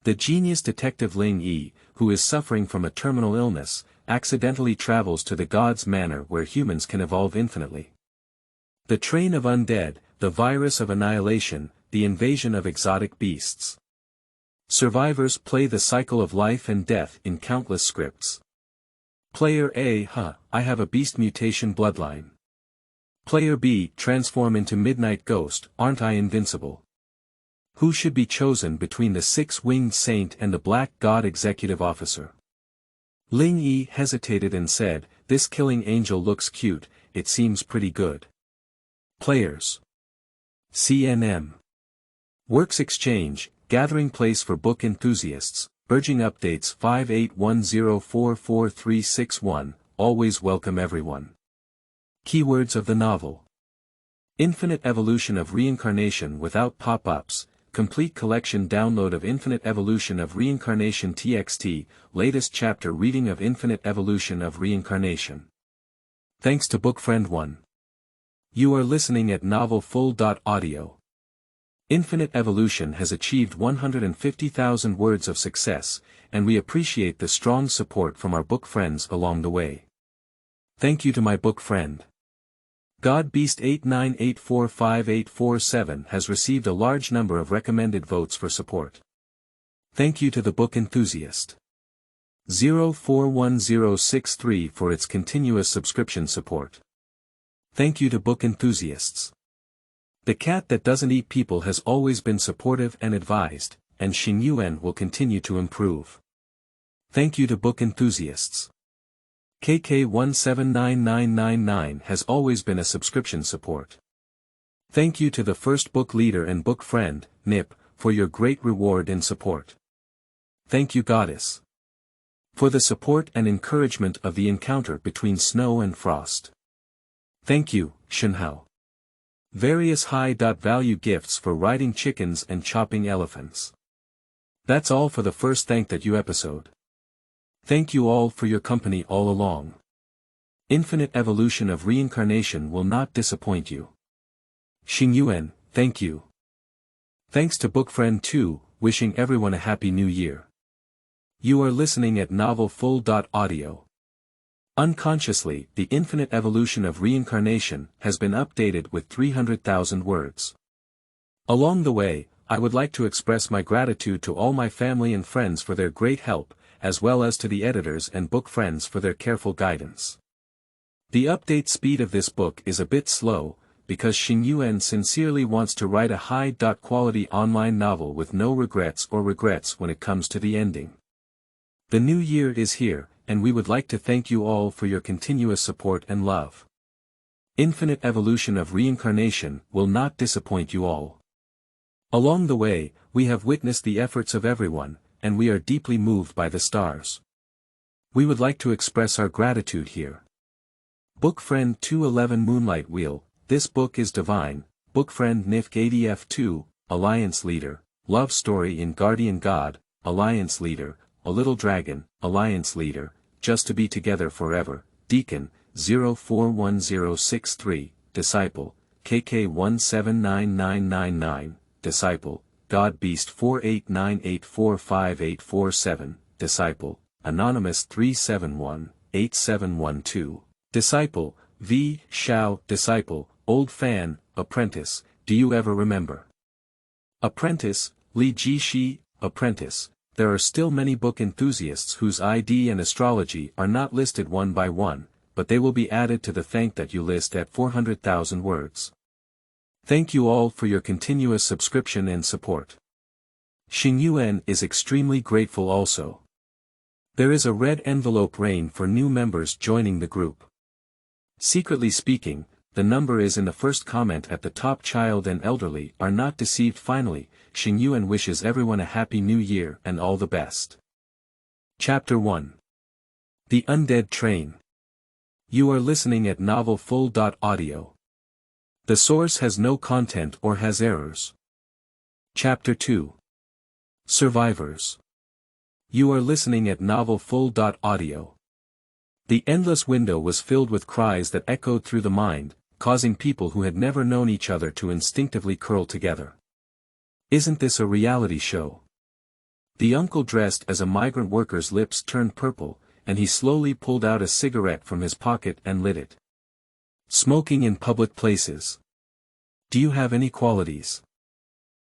The genius detective Ling Yi, who is suffering from a terminal illness, accidentally travels to the Gods Manor where humans can evolve infinitely. The train of undead, the virus of annihilation, the invasion of exotic beasts. Survivors play the cycle of life and death in countless scripts. Player A, I have a Beast Mutation bloodline. Player B, transform into Midnight Ghost, aren't I invincible? Who should be chosen between the six-winged saint and the black god executive officer? Ling Yi hesitated and said, this killing angel looks cute, it seems pretty good. Players. CNM. Works Exchange, gathering place for book enthusiasts, urging updates 5810443661, always welcome everyone. Keywords of the novel. Infinite Evolution of Reincarnation without pop-ups, complete collection download of Infinite Evolution of Reincarnation TXT, latest chapter reading of Infinite Evolution of Reincarnation. Thanks to Bookfriend 1. You are listening at novelfull.audio. Infinite Evolution has achieved 150,000 words of success, and we appreciate the strong support from our book friends along the way. Thank you to my book friend. God Beast 89845847 has received a large number of recommended votes for support. Thank you to the book enthusiast 041063 for its continuous subscription support. Thank you to book enthusiasts. The cat that doesn't eat people has always been supportive and advised, and Xing Yuan will continue to improve. Thank you to book enthusiasts. KK179999 has always been a subscription support. Thank you to the first book leader and book friend, Nip, for your great reward and support. Thank you Goddess. For the support and encouragement of the encounter between snow and frost. Thank you, Shenhao. Various high-value gifts for riding chickens and chopping elephants. That's all for the first Thank That You episode. Thank you all for your company all along. Infinite Evolution of Reincarnation will not disappoint you. Xing Yuan, thank you. Thanks to Bookfriend 2, wishing everyone a happy new year. You are listening at novelfull.audio. Unconsciously, the Infinite Evolution of Reincarnation has been updated with 300,000 words. Along the way, I would like to express my gratitude to all my family and friends for their great help, as well as to the editors and book friends for their careful guidance. The update speed of this book is a bit slow, because Xing Yuan sincerely wants to write a high-quality online novel with no regrets when it comes to the ending. The new year is here, and we would like to thank you all for your continuous support and love. Infinite Evolution of Reincarnation will not disappoint you all. Along the way, we have witnessed the efforts of everyone, and we are deeply moved by the stars. We would like to express our gratitude here. Bookfriend 211 Moonlight Wheel, this book is divine. Bookfriend NIFC ADF2, Alliance Leader, Love Story in Guardian God, Alliance Leader, A Little Dragon, Alliance Leader, Just to Be Together Forever, Deacon, 041063, Disciple, KK179999, Disciple, God Beast 4898458847, Disciple, Anonymous 3718712, Disciple, V. Shao, Disciple, Old Fan, Apprentice, Do You Ever Remember? Apprentice, Li Jishi, Apprentice. There are still many book enthusiasts whose ID and astrology are not listed one by one, but they will be added to the Thank That You list at 400,000 words. Thank you all for your continuous subscription and support. Xing Yuan is extremely grateful also. There is a red envelope rain for new members joining the group. Secretly speaking, the number is in the first comment at the top. Child and elderly are not deceived. Finally, Xing Yuan wishes everyone a happy new year and all the best. Chapter 1. The Undead Train. You are listening at novelfull.audio. The source has no content or has errors. Chapter 2. Survivors. You are listening at novelfull.audio. The endless window was filled with cries that echoed through the mind, causing people who had never known each other to instinctively curl together. Isn't this a reality show? The uncle dressed as a migrant worker's lips turned purple, and he slowly pulled out a cigarette from his pocket and lit it. Smoking in public places. Do you have any qualities?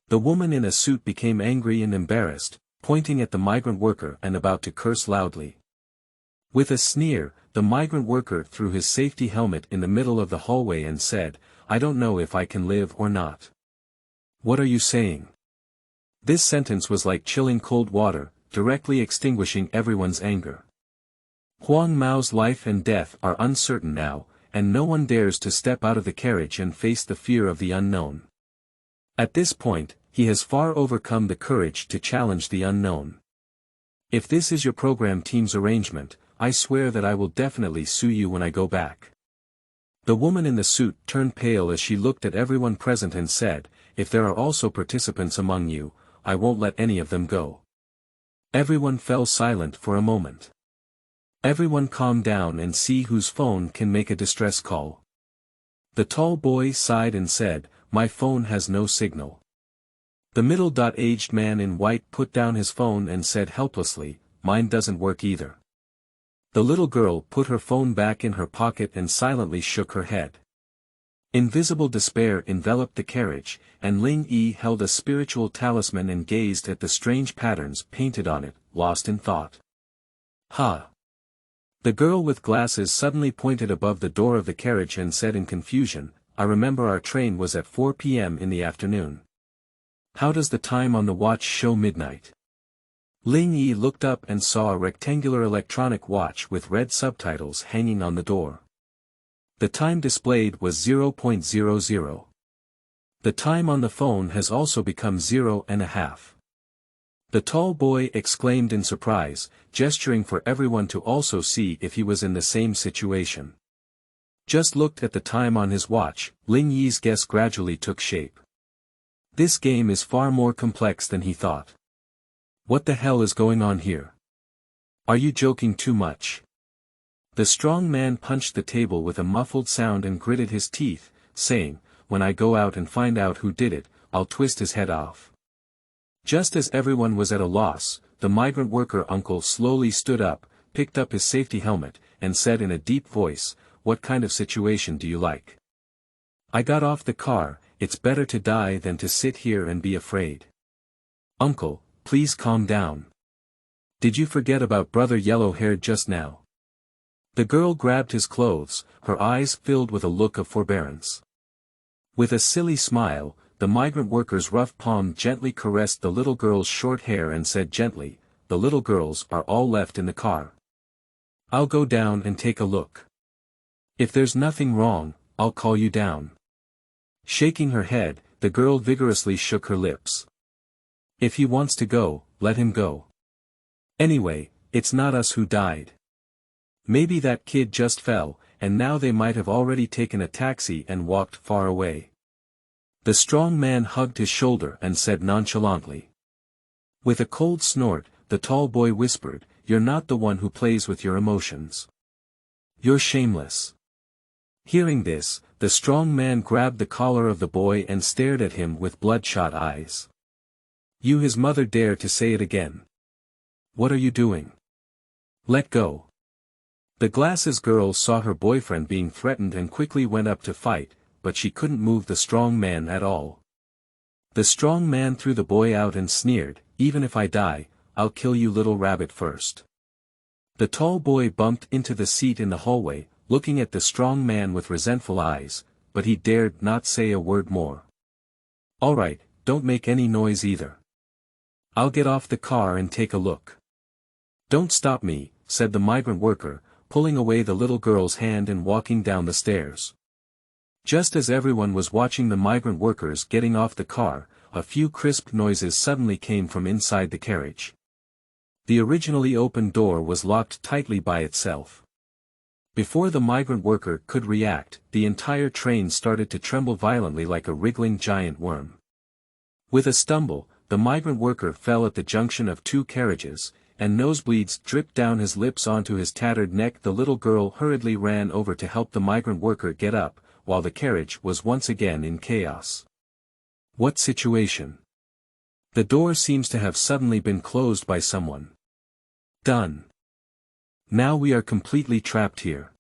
The woman in a suit became angry and embarrassed, pointing at the migrant worker and about to curse loudly. With a sneer, the migrant worker threw his safety helmet in the middle of the hallway and said, "I don't know if I can live or not." "What are you saying?" This sentence was like chilling cold water, directly extinguishing everyone's anger. Huang Mao's life and death are uncertain now, and no one dares to step out of the carriage and face the fear of the unknown. At this point, he has far overcome the courage to challenge the unknown. If this is your program team's arrangement, I swear that I will definitely sue you when I go back. The woman in the suit turned pale as she looked at everyone present and said, "If there are also participants among you, I won't let any of them go." Everyone fell silent for a moment. Everyone calm down and see whose phone can make a distress call. The tall boy sighed and said, "My phone has no signal." The middle-aged man in white put down his phone and said helplessly, "Mine doesn't work either." The little girl put her phone back in her pocket and silently shook her head. Invisible despair enveloped the carriage, and Ling Yi held a spiritual talisman and gazed at the strange patterns painted on it, lost in thought. "Ha!" The girl with glasses suddenly pointed above the door of the carriage and said in confusion, "I remember our train was at 4 p.m. in the afternoon. How does the time on the watch show midnight?" Ling Yi looked up and saw a rectangular electronic watch with red subtitles hanging on the door. The time displayed was 0.00. The time on the phone has also become 0.5. The tall boy exclaimed in surprise, gesturing for everyone to also see if he was in the same situation. Just looked at the time on his watch, Ling Yi's guess gradually took shape. This game is far more complex than he thought. What the hell is going on here? Are you joking too much? The strong man punched the table with a muffled sound and gritted his teeth, saying, "When I go out and find out who did it, I'll twist his head off." Just as everyone was at a loss, the migrant worker uncle slowly stood up, picked up his safety helmet, and said in a deep voice, "What kind of situation do you like? I got off the car, it's better to die than to sit here and be afraid." "Uncle, please calm down. Did you forget about brother yellow-haired just now?" The girl grabbed his clothes, her eyes filled with a look of forbearance. With a silly smile, the migrant worker's rough palm gently caressed the little girl's short hair and said gently, "The little girls are all left in the car. I'll go down and take a look. If there's nothing wrong, I'll call you down." Shaking her head, the girl vigorously shook her lips. "If he wants to go, let him go. Anyway, it's not us who died. Maybe that kid just fell, and now they might have already taken a taxi and walked far away." The strong man hugged his shoulder and said nonchalantly. With a cold snort, the tall boy whispered, "You're not the one who plays with your emotions. You're shameless." Hearing this, the strong man grabbed the collar of the boy and stared at him with bloodshot eyes. "You his mother dare to say it again? What are you doing? Let go." The glasses girl saw her boyfriend being threatened and quickly went up to fight, but she couldn't move the strong man at all. The strong man threw the boy out and sneered, "Even if I die, I'll kill you little rabbit first." The tall boy bumped into the seat in the hallway, looking at the strong man with resentful eyes, but he dared not say a word more. "All right, don't make any noise either. I'll get off the car and take a look." "Don't stop me," said the migrant worker, pulling away the little girl's hand and walking down the stairs. Just as everyone was watching the migrant workers getting off the car, a few crisp noises suddenly came from inside the carriage. The originally open door was locked tightly by itself. Before the migrant worker could react, the entire train started to tremble violently like a wriggling giant worm. With a stumble, the migrant worker fell at the junction of two carriages, and nosebleeds dripped down his lips onto his tattered neck. The little girl hurriedly ran over to help the migrant worker get up, while the carriage was once again in chaos. What situation? The door seems to have suddenly been closed by someone. Done. Now we are completely trapped here.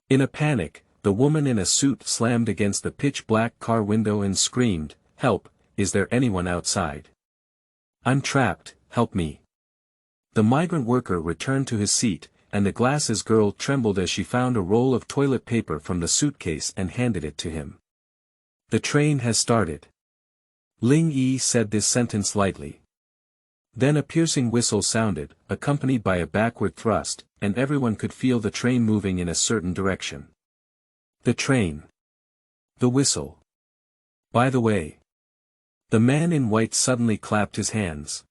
In a panic, the woman in a suit slammed against the pitch-black car window and screamed, "Help, is there anyone outside? I'm trapped, help me." The migrant worker returned to his seat, and the glasses girl trembled as she found a roll of toilet paper from the suitcase and handed it to him. "The train has started." Ling Yi said this sentence lightly. Then a piercing whistle sounded, accompanied by a backward thrust, and everyone could feel the train moving in a certain direction. The train. The whistle. By the way. The man in white suddenly clapped his hands.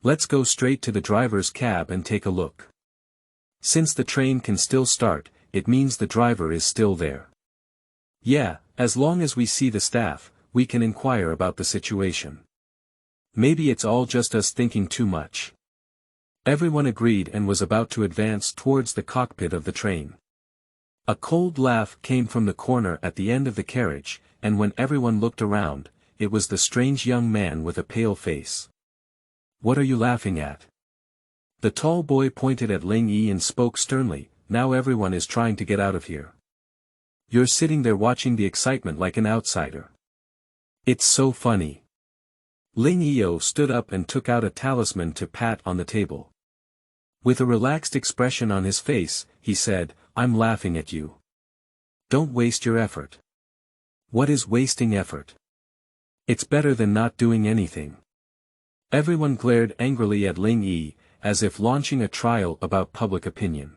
"Let's go straight to the driver's cab and take a look. Since the train can still start, it means the driver is still there. Yeah, as long as we see the staff, we can inquire about the situation. Maybe it's all just us thinking too much." Everyone agreed and was about to advance towards the cockpit of the train. A cold laugh came from the corner at the end of the carriage, and when everyone looked around, it was the strange young man with a pale face. "What are you laughing at?" The tall boy pointed at Ling Yi and spoke sternly, "Now everyone is trying to get out of here. You're sitting there watching the excitement like an outsider. It's so funny." Ling Yi stood up and took out a talisman to pat on the table. With a relaxed expression on his face, he said, "I'm laughing at you. Don't waste your effort." "What is wasting effort? It's better than not doing anything." Everyone glared angrily at Ling Yi, as if launching a trial about public opinion.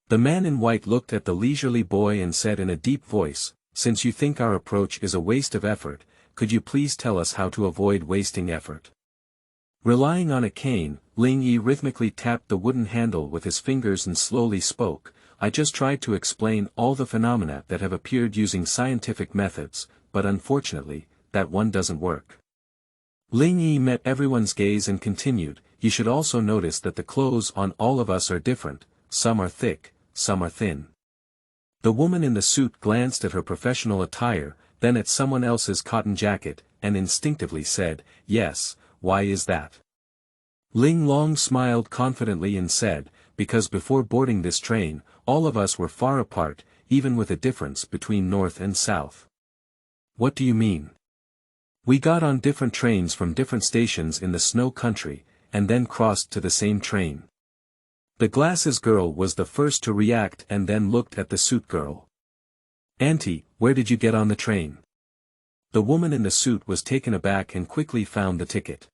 The man in white looked at the leisurely boy and said in a deep voice, "Since you think our approach is a waste of effort, could you please tell us how to avoid wasting effort?" Relying on a cane, Ling Yi rhythmically tapped the wooden handle with his fingers and slowly spoke, "I just tried to explain all the phenomena that have appeared using scientific methods, but unfortunately, that one doesn't work." Ling Yi met everyone's gaze and continued, "You should also notice that the clothes on all of us are different, some are thick, some are thin." The woman in the suit glanced at her professional attire, then at someone else's cotton jacket, and instinctively said, "Yes, why is that?" Ling Long smiled confidently and said, "Because before boarding this train, all of us were far apart, even with a difference between north and south." "What do you mean?" "We got on different trains from different stations in the snow country, and then crossed to the same train." The glasses girl was the first to react and then looked at the suit girl. "Auntie, where did you get on the train?" The woman in the suit was taken aback and quickly found the ticket.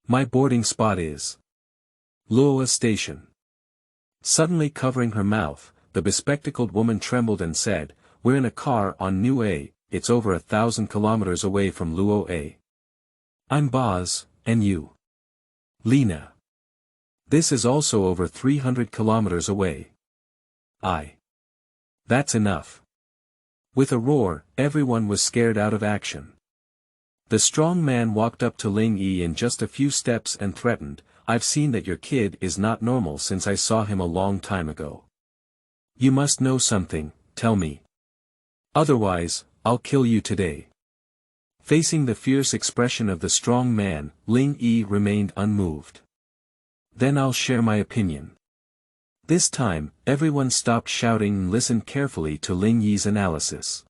"My boarding spot is Luoa Station." Suddenly covering her mouth, the bespectacled woman trembled and said, "We're in a car on New A, it's over 1,000 kilometers away from Luoa. I'm Boz, and you?" "Lena." "This is also over 300 kilometers away." That's enough." With a roar, everyone was scared out of action. The strong man walked up to Ling Yi in just a few steps and threatened, "I've seen that your kid is not normal since I saw him a long time ago. You must know something, tell me. Otherwise, I'll kill you today." Facing the fierce expression of the strong man, Ling Yi remained unmoved. "Then I'll share my opinion." This time, everyone stopped shouting and listened carefully to Ling Yi's analysis.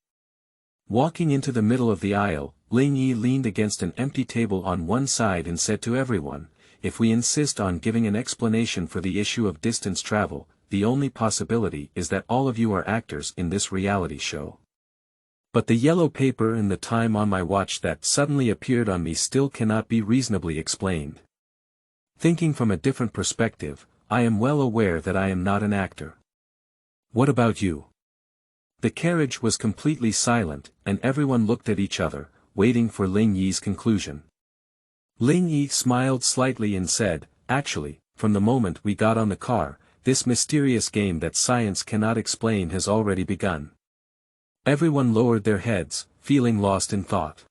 Walking into the middle of the aisle, Ling Yi leaned against an empty table on one side and said to everyone, "If we insist on giving an explanation for the issue of distance travel, the only possibility is that all of you are actors in this reality show. But the yellow paper and the time on my watch that suddenly appeared on me still cannot be reasonably explained. Thinking from a different perspective, I am well aware that I am not an actor. What about you?" The carriage was completely silent, and everyone looked at each other, waiting for Ling Yi's conclusion. Ling Yi smiled slightly and said, "Actually, from the moment we got on the car, this mysterious game that science cannot explain has already begun." Everyone lowered their heads, feeling lost in thought.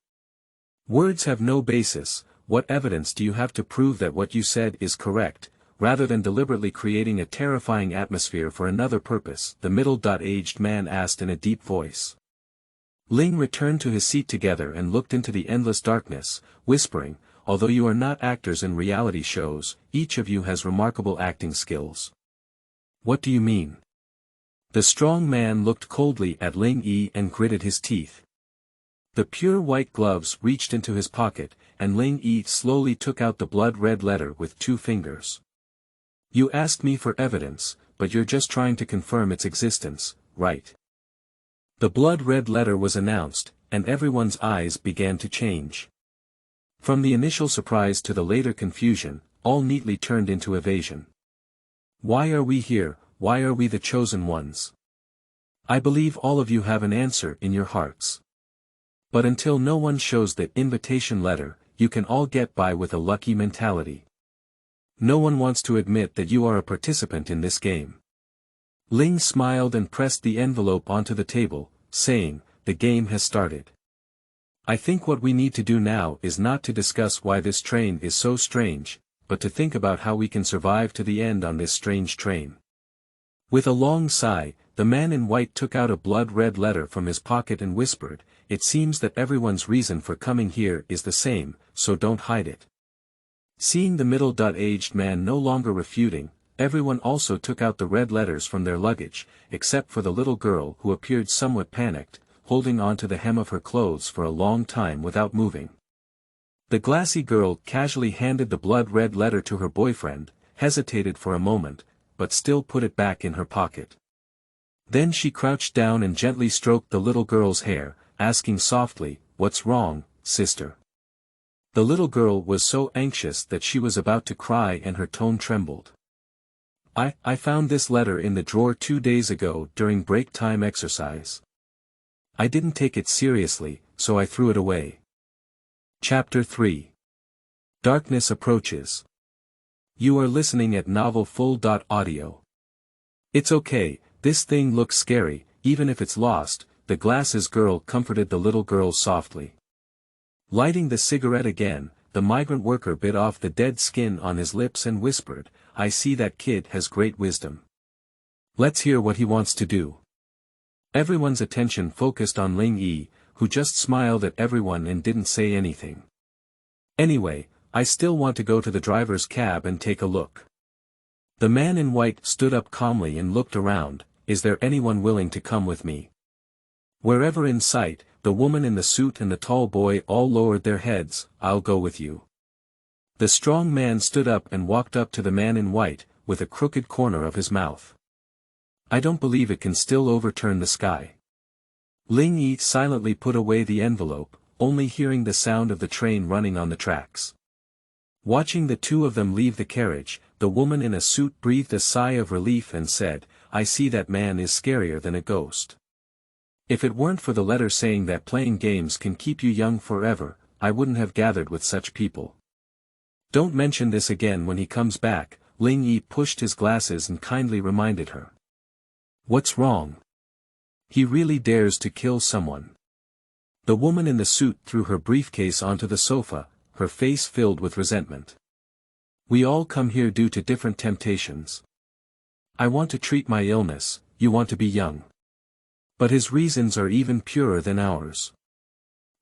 "Words have no basis. What evidence do you have to prove that what you said is correct, rather than deliberately creating a terrifying atmosphere for another purpose?" the middle-aged man asked in a deep voice. Ling returned to his seat together and looked into the endless darkness, whispering, although you are not actors in reality shows, each of you has remarkable acting skills. What do you mean? The strong man looked coldly at Ling Yi and gritted his teeth. The pure white gloves reached into his pocket, and Ling Yi slowly took out the blood-red letter with 2 fingers. You asked me for evidence, but you're just trying to confirm its existence, right? The blood-red letter was announced, and everyone's eyes began to change. From the initial surprise to the later confusion, all neatly turned into evasion. Why are we here? Why are we the chosen ones? I believe all of you have an answer in your hearts. But until no one shows that invitation letter, you can all get by with a lucky mentality. No one wants to admit that you are a participant in this game. Ling smiled and pressed the envelope onto the table, saying, the game has started. I think what we need to do now is not to discuss why this train is so strange, but to think about how we can survive to the end on this strange train. With a long sigh, the man in white took out a blood-red letter from his pocket and whispered, it seems that everyone's reason for coming here is the same, so don't hide it. Seeing the middle-aged man no longer refuting, everyone also took out the red letters from their luggage, except for the little girl who appeared somewhat panicked, holding on to the hem of her clothes for a long time without moving. The glassy girl casually handed the blood-red letter to her boyfriend, hesitated for a moment, but still put it back in her pocket. Then she crouched down and gently stroked the little girl's hair, asking softly, what's wrong, sister? The little girl was so anxious that she was about to cry and her tone trembled. I found this letter in the drawer 2 days ago during break time exercise. I didn't take it seriously, so I threw it away. Chapter 3. Darkness Approaches. You are listening at novelfull.audio. It's okay, this thing looks scary, even if it's lost, the glasses girl comforted the little girl softly. Lighting the cigarette again, the migrant worker bit off the dead skin on his lips and whispered, I see that kid has great wisdom. Let's hear what he wants to do. Everyone's attention focused on Ling Yi, who just smiled at everyone and didn't say anything. Anyway, I still want to go to the driver's cab and take a look. The man in white stood up calmly and looked around, is there anyone willing to come with me? Wherever in sight, the woman in the suit and the tall boy all lowered their heads, I'll go with you. The strong man stood up and walked up to the man in white, with a crooked corner of his mouth. I don't believe it can still overturn the sky. Ling Yi silently put away the envelope, only hearing the sound of the train running on the tracks. Watching the two of them leave the carriage, the woman in a suit breathed a sigh of relief and said, I see that man is scarier than a ghost. If it weren't for the letter saying that playing games can keep you young forever, I wouldn't have gathered with such people. Don't mention this again when he comes back, Ling Yi pushed his glasses and kindly reminded her. What's wrong? He really dares to kill someone. The woman in the suit threw her briefcase onto the sofa, her face filled with resentment. We all come here due to different temptations. I want to treat my illness, you want to be young. But his reasons are even purer than ours.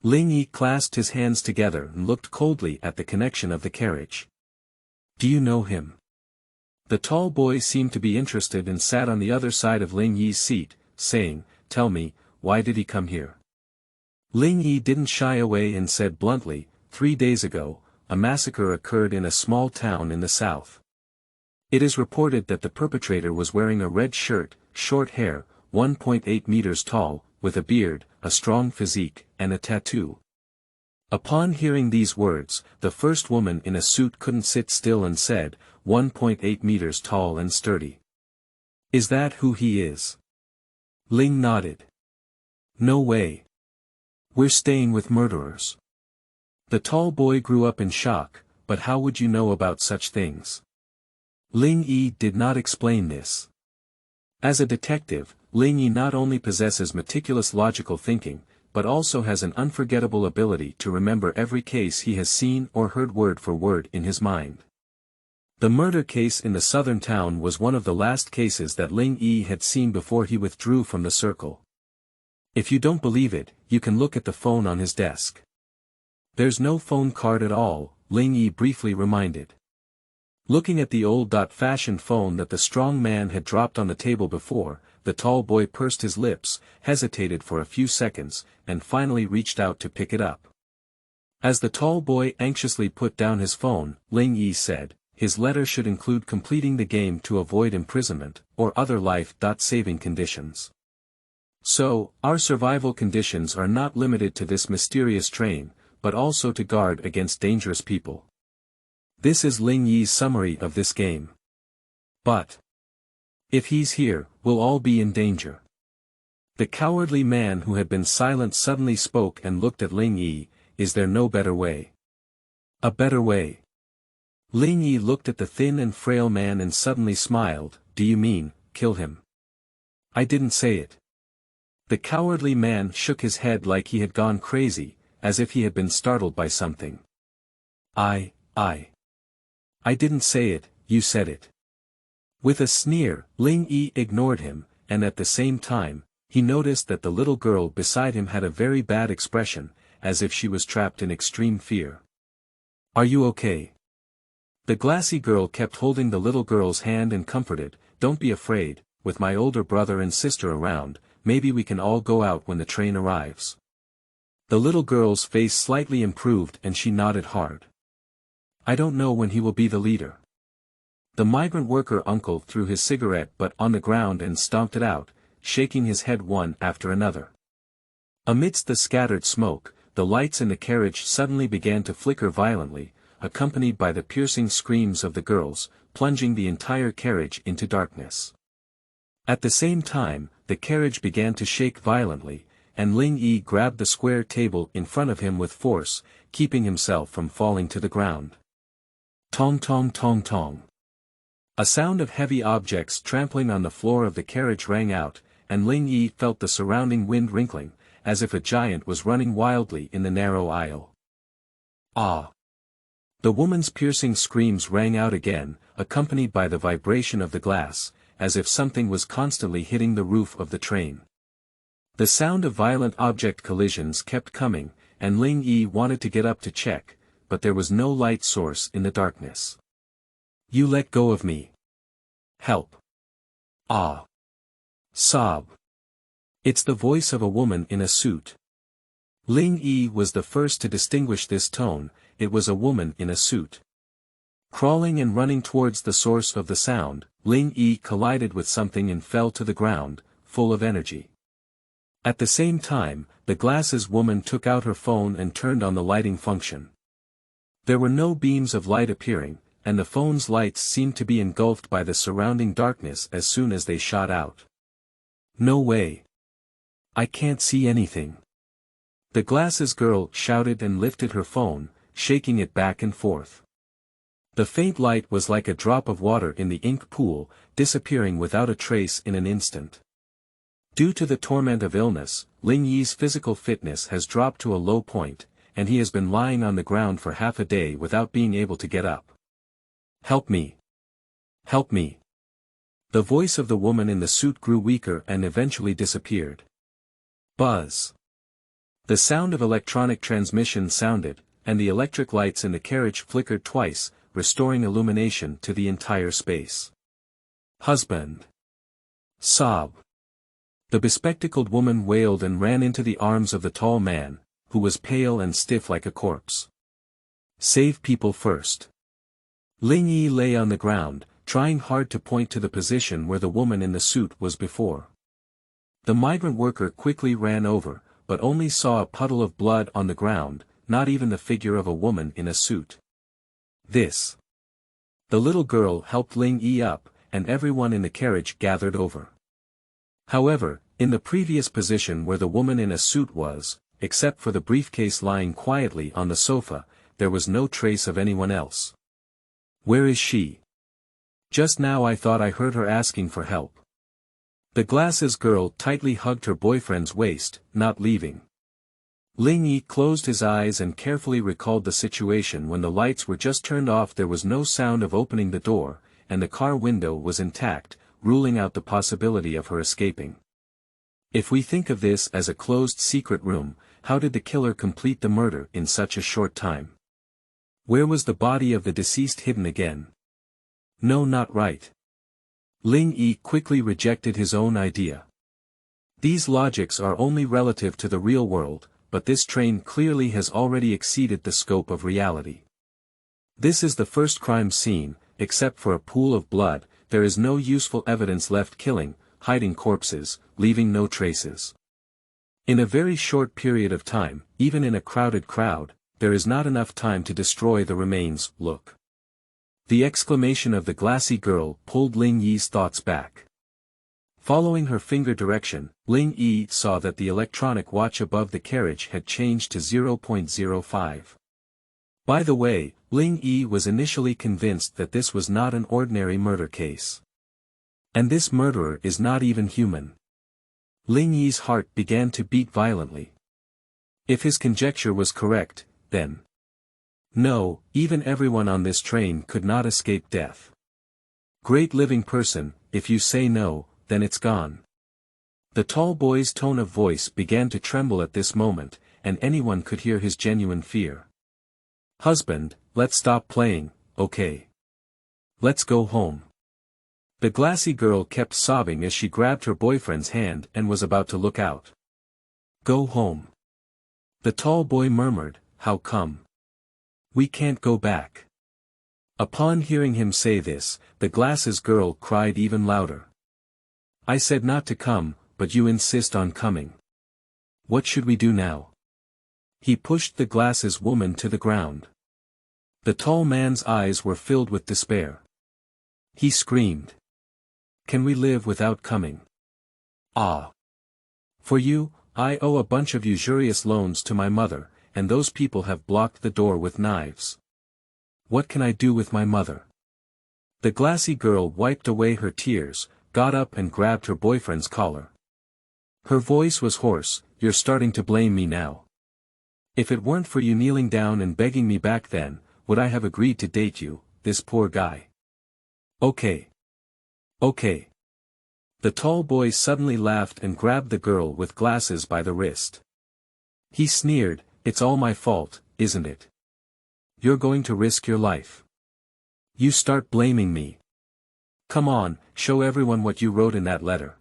Ling Yi clasped his hands together and looked coldly at the connection of the carriage. Do you know him? The tall boy seemed to be interested and sat on the other side of Ling Yi's seat, saying, Tell me, why did he come here? Ling Yi didn't shy away and said bluntly, 3 days ago, a massacre occurred in a small town in the south. It is reported that the perpetrator was wearing a red shirt, short hair, 1.8 meters tall, with a beard, a strong physique, and a tattoo. Upon hearing these words, the first woman in a suit couldn't sit still and said, 1.8 meters tall and sturdy. Is that who he is? Ling nodded. No way. We're staying with murderers. The tall boy grew up in shock, but how would you know about such things? Ling Yi did not explain this. As a detective, Ling Yi not only possesses meticulous logical thinking, but also has an unforgettable ability to remember every case he has seen or heard word for word in his mind. The murder case in the southern town was one of the last cases that Ling Yi had seen before he withdrew from the circle. If you don't believe it, you can look at the phone on his desk. There's no phone card at all, Ling Yi briefly reminded. Looking at the old-fashioned phone that the strong man had dropped on the table before, the tall boy pursed his lips, hesitated for a few seconds, and finally reached out to pick it up. As the tall boy anxiously put down his phone, Ling Yi said, his letter should include completing the game to avoid imprisonment, or other life-saving conditions. So, our survival conditions are not limited to this mysterious train, but also to guard against dangerous people. This is Ling Yi's summary of this game. But if he's here, we'll all be in danger. The cowardly man who had been silent suddenly spoke and looked at Ling Yi. Is there no better way? A better way? Ling Yi looked at the thin and frail man and suddenly smiled. Do you mean, kill him? I didn't say it. The cowardly man shook his head like he had gone crazy, as if he had been startled by something. I didn't say it, you said it. With a sneer, Ling Yi ignored him, and at the same time, he noticed that the little girl beside him had a very bad expression, as if she was trapped in extreme fear. Are you okay? The glassy girl kept holding the little girl's hand and comforted, don't be afraid, with my older brother and sister around, maybe we can all go out when the train arrives. The little girl's face slightly improved and she nodded hard. I don't know when he will be the leader. The migrant worker uncle threw his cigarette butt on the ground and stomped it out, shaking his head one after another. Amidst the scattered smoke, the lights in the carriage suddenly began to flicker violently, accompanied by the piercing screams of the girls, plunging the entire carriage into darkness. At the same time, the carriage began to shake violently, and Ling Yi grabbed the square table in front of him with force, keeping himself from falling to the ground. Tong tong tong tong. A sound of heavy objects trampling on the floor of the carriage rang out, and Ling Yi felt the surrounding wind wrinkling, as if a giant was running wildly in the narrow aisle. Ah! The woman's piercing screams rang out again, accompanied by the vibration of the glass, as if something was constantly hitting the roof of the train. The sound of violent object collisions kept coming, and Ling Yi wanted to get up to check, but there was no light source in the darkness. You let go of me. Help. Ah. Sob. It's the voice of a woman in a suit. Ling Yi was the first to distinguish this tone, it was a woman in a suit. Crawling and running towards the source of the sound, Ling Yi collided with something and fell to the ground, full of energy. At the same time, the glasses woman took out her phone and turned on the lighting function. There were no beams of light appearing, and the phone's lights seemed to be engulfed by the surrounding darkness as soon as they shot out. No way. I can't see anything. The glasses girl shouted and lifted her phone, shaking it back and forth. The faint light was like a drop of water in the ink pool, disappearing without a trace in an instant. Due to the torment of illness, Ling Yi's physical fitness has dropped to a low point, and he has been lying on the ground for half a day without being able to get up. Help me. Help me. The voice of the woman in the suit grew weaker and eventually disappeared. Buzz. The sound of electronic transmission sounded, and the electric lights in the carriage flickered twice, restoring illumination to the entire space. Husband. Sob. The bespectacled woman wailed and ran into the arms of the tall man, who was pale and stiff like a corpse. Save people first. Ling Yi lay on the ground, trying hard to point to the position where the woman in the suit was before. The migrant worker quickly ran over, but only saw a puddle of blood on the ground, not even the figure of a woman in a suit. This. The little girl helped Ling Yi up, and everyone in the carriage gathered over. However, in the previous position where the woman in a suit was, except for the briefcase lying quietly on the sofa, there was no trace of anyone else. Where is she? Just now I thought I heard her asking for help. The glasses girl tightly hugged her boyfriend's waist, not leaving. Ling Yi closed his eyes and carefully recalled the situation when the lights were just turned off. There was no sound of opening the door, and the car window was intact, ruling out the possibility of her escaping. If we think of this as a closed secret room, how did the killer complete the murder in such a short time? Where was the body of the deceased hidden again? No, not right. Ling Yi quickly rejected his own idea. These logics are only relative to the real world, but this train clearly has already exceeded the scope of reality. This is the first crime scene, except for a pool of blood, there is no useful evidence left killing, hiding corpses, leaving no traces. In a very short period of time, even in a crowded crowd, there is not enough time to destroy the remains. Look. The exclamation of the glassy girl pulled Ling Yi's thoughts back. Following her finger direction, Ling Yi saw that the electronic watch above the carriage had changed to 0.05. By the way, Ling Yi was initially convinced that this was not an ordinary murder case. And this murderer is not even human. Ling Yi's heart began to beat violently. If his conjecture was correct, then no, even everyone on this train could not escape death. Great living person, if you say no, then it's gone. The tall boy's tone of voice began to tremble at this moment, and anyone could hear his genuine fear. Husband, let's stop playing, okay? Let's go home. The glassy girl kept sobbing as she grabbed her boyfriend's hand and was about to look out. Go home. The tall boy murmured, how come? We can't go back. Upon hearing him say this, the glasses girl cried even louder. I said not to come, but you insist on coming. What should we do now? He pushed the glasses woman to the ground. The tall man's eyes were filled with despair. He screamed. Can we live without coming? Ah. For you, I owe a bunch of usurious loans to my mother, and those people have blocked the door with knives. What can I do with my mother? The glassy girl wiped away her tears, got up and grabbed her boyfriend's collar. Her voice was hoarse, you're starting to blame me now. If it weren't for you kneeling down and begging me back then, would I have agreed to date you, this poor guy? Okay. Okay. The tall boy suddenly laughed and grabbed the girl with glasses by the wrist. He sneered, it's all my fault, isn't it? You're going to risk your life. You start blaming me. Come on, show everyone what you wrote in that letter.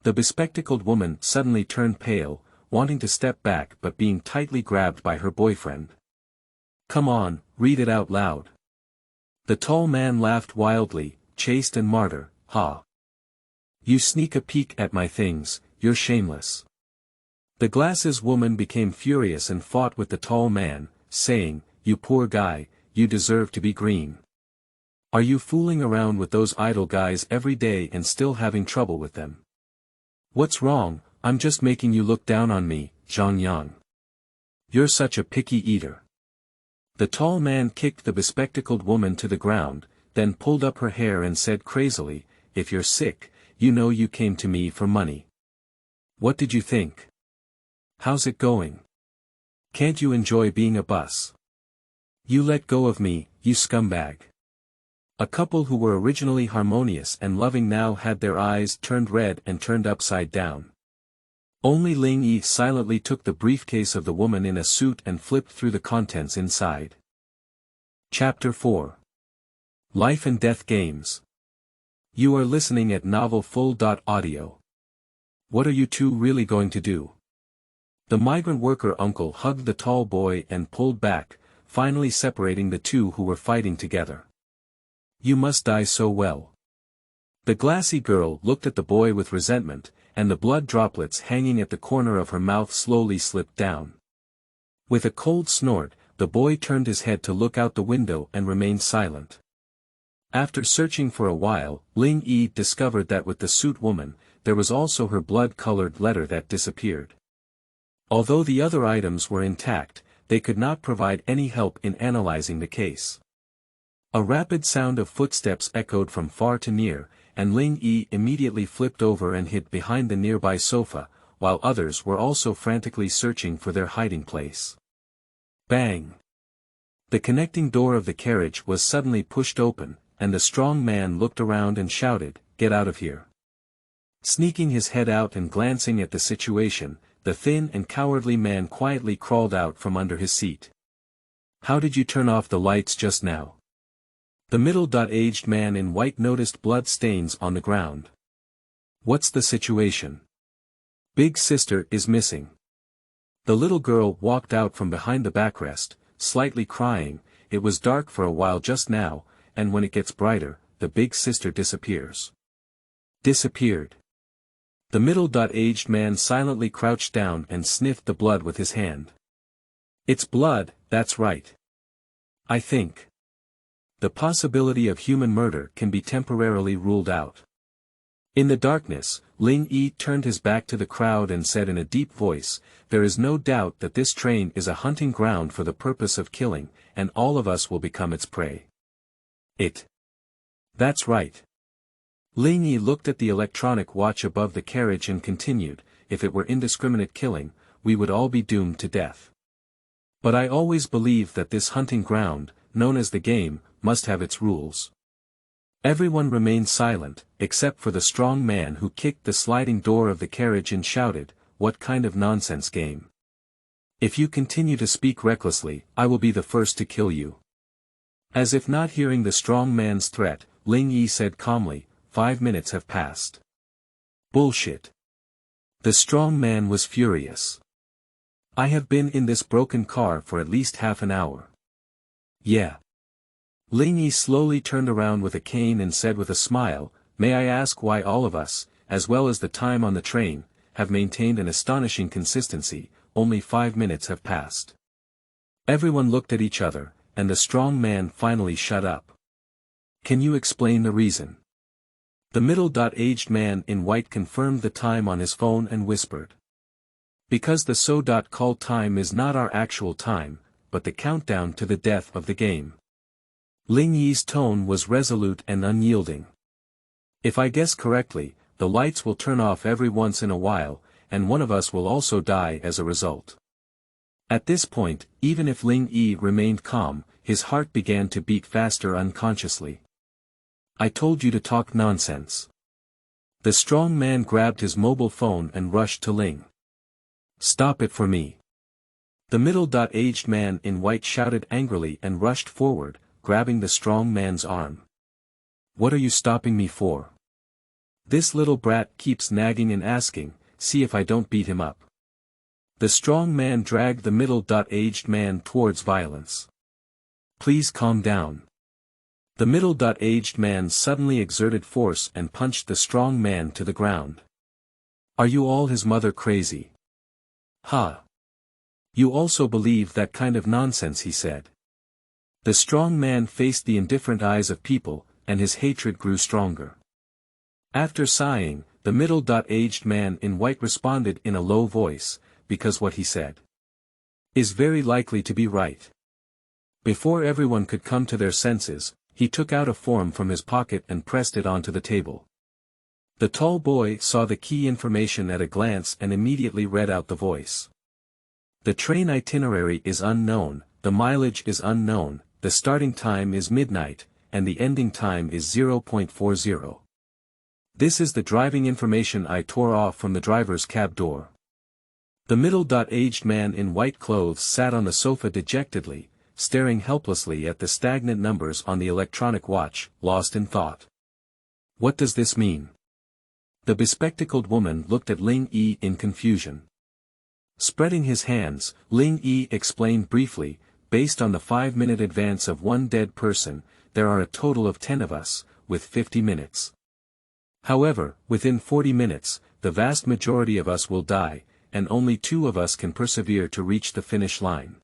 The bespectacled woman suddenly turned pale, wanting to step back but being tightly grabbed by her boyfriend. Come on, read it out loud. The tall man laughed wildly, chaste and martyr, ha. You sneak a peek at my things, you're shameless. The glasses woman became furious and fought with the tall man, saying, you poor guy, you deserve to be green. Are you fooling around with those idle guys every day and still having trouble with them? What's wrong? I'm just making you look down on me, Zhang Yang. You're such a picky eater. The tall man kicked the bespectacled woman to the ground, then pulled up her hair and said crazily, if you're sick, you know you came to me for money. What did you think? How's it going? Can't you enjoy being a bus? You let go of me, you scumbag. A couple who were originally harmonious and loving now had their eyes turned red and turned upside down. Only Ling Yi silently took the briefcase of the woman in a suit and flipped through the contents inside. Chapter 4. Life and Death Games. You are listening at novelfull.audio. What are you two really going to do? The migrant worker uncle hugged the tall boy and pulled back, finally separating the two who were fighting together. You must die so well. The glassy girl looked at the boy with resentment, and the blood droplets hanging at the corner of her mouth slowly slipped down. With a cold snort, the boy turned his head to look out the window and remained silent. After searching for a while, Ling Yi discovered that with the suit woman, there was also her blood-colored letter that disappeared. Although the other items were intact, they could not provide any help in analyzing the case. A rapid sound of footsteps echoed from far to near, and Ling Yi immediately flipped over and hid behind the nearby sofa, while others were also frantically searching for their hiding place. Bang! The connecting door of the carriage was suddenly pushed open, and the strong man looked around and shouted, "Get out of here!" Sneaking his head out and glancing at the situation, the thin and cowardly man quietly crawled out from under his seat. How did you turn off the lights just now? The middle-aged man in white noticed blood stains on the ground. What's the situation? Big sister is missing. The little girl walked out from behind the backrest, slightly crying. It was dark for a while just now, and when it gets brighter, the big sister disappears. Disappeared. The middle-aged man silently crouched down and sniffed the blood with his hand. It's blood, that's right. I think the possibility of human murder can be temporarily ruled out. In the darkness, Ling Yi turned his back to the crowd and said in a deep voice, there is no doubt that this train is a hunting ground for the purpose of killing, and all of us will become its prey. That's right. Ling Yi looked at the electronic watch above the carriage and continued, if it were indiscriminate killing, we would all be doomed to death. But I always believed that this hunting ground, known as the game, must have its rules. Everyone remained silent, except for the strong man who kicked the sliding door of the carriage and shouted, what kind of nonsense game? If you continue to speak recklessly, I will be the first to kill you. As if not hearing the strong man's threat, Ling Yi said calmly, 5 minutes have passed. Bullshit. The strong man was furious. I have been in this broken car for at least half an hour. Yeah. Ling Yi slowly turned around with a cane and said with a smile, may I ask why all of us, as well as the time on the train, have maintained an astonishing consistency, only 5 minutes have passed. Everyone looked at each other, and the strong man finally shut up. Can you explain the reason? The middle-aged man in white confirmed the time on his phone and whispered. Because the so-call time is not our actual time, but the countdown to the death of the game. Ling Yi's tone was resolute and unyielding. If I guess correctly, the lights will turn off every once in a while, and one of us will also die as a result. At this point, even if Ling Yi remained calm, his heart began to beat faster unconsciously. I told you to talk nonsense. The strong man grabbed his mobile phone and rushed to Ling. Stop it for me. The middle-aged man in white shouted angrily and rushed forward, grabbing the strong man's arm. What are you stopping me for? This little brat keeps nagging and asking, see if I don't beat him up. The strong man dragged the middle-aged man towards violence. Please calm down. The middle-aged man suddenly exerted force and punched the strong man to the ground. Are you all his mother crazy? Ha! You also believe that kind of nonsense, he said. The strong man faced the indifferent eyes of people, and his hatred grew stronger. After sighing, the middle-aged man in white responded in a low voice, because what he said is very likely to be right. Before everyone could come to their senses, he took out a form from his pocket and pressed it onto the table. The tall boy saw the key information at a glance and immediately read out the voice. The train itinerary is unknown, the mileage is unknown, the starting time is midnight, and the ending time is 0.40. This is the driving information I tore off from the driver's cab door. The middle-aged man in white clothes sat on the sofa dejectedly, staring helplessly at the stagnant numbers on the electronic watch, lost in thought. What does this mean? The bespectacled woman looked at Ling Yi in confusion. Spreading his hands, Ling Yi explained briefly, based on the 5-minute advance of one dead person, there are a total of 10 of us, with 50 minutes. However, within 40 minutes, the vast majority of us will die, and only 2 of us can persevere to reach the finish line.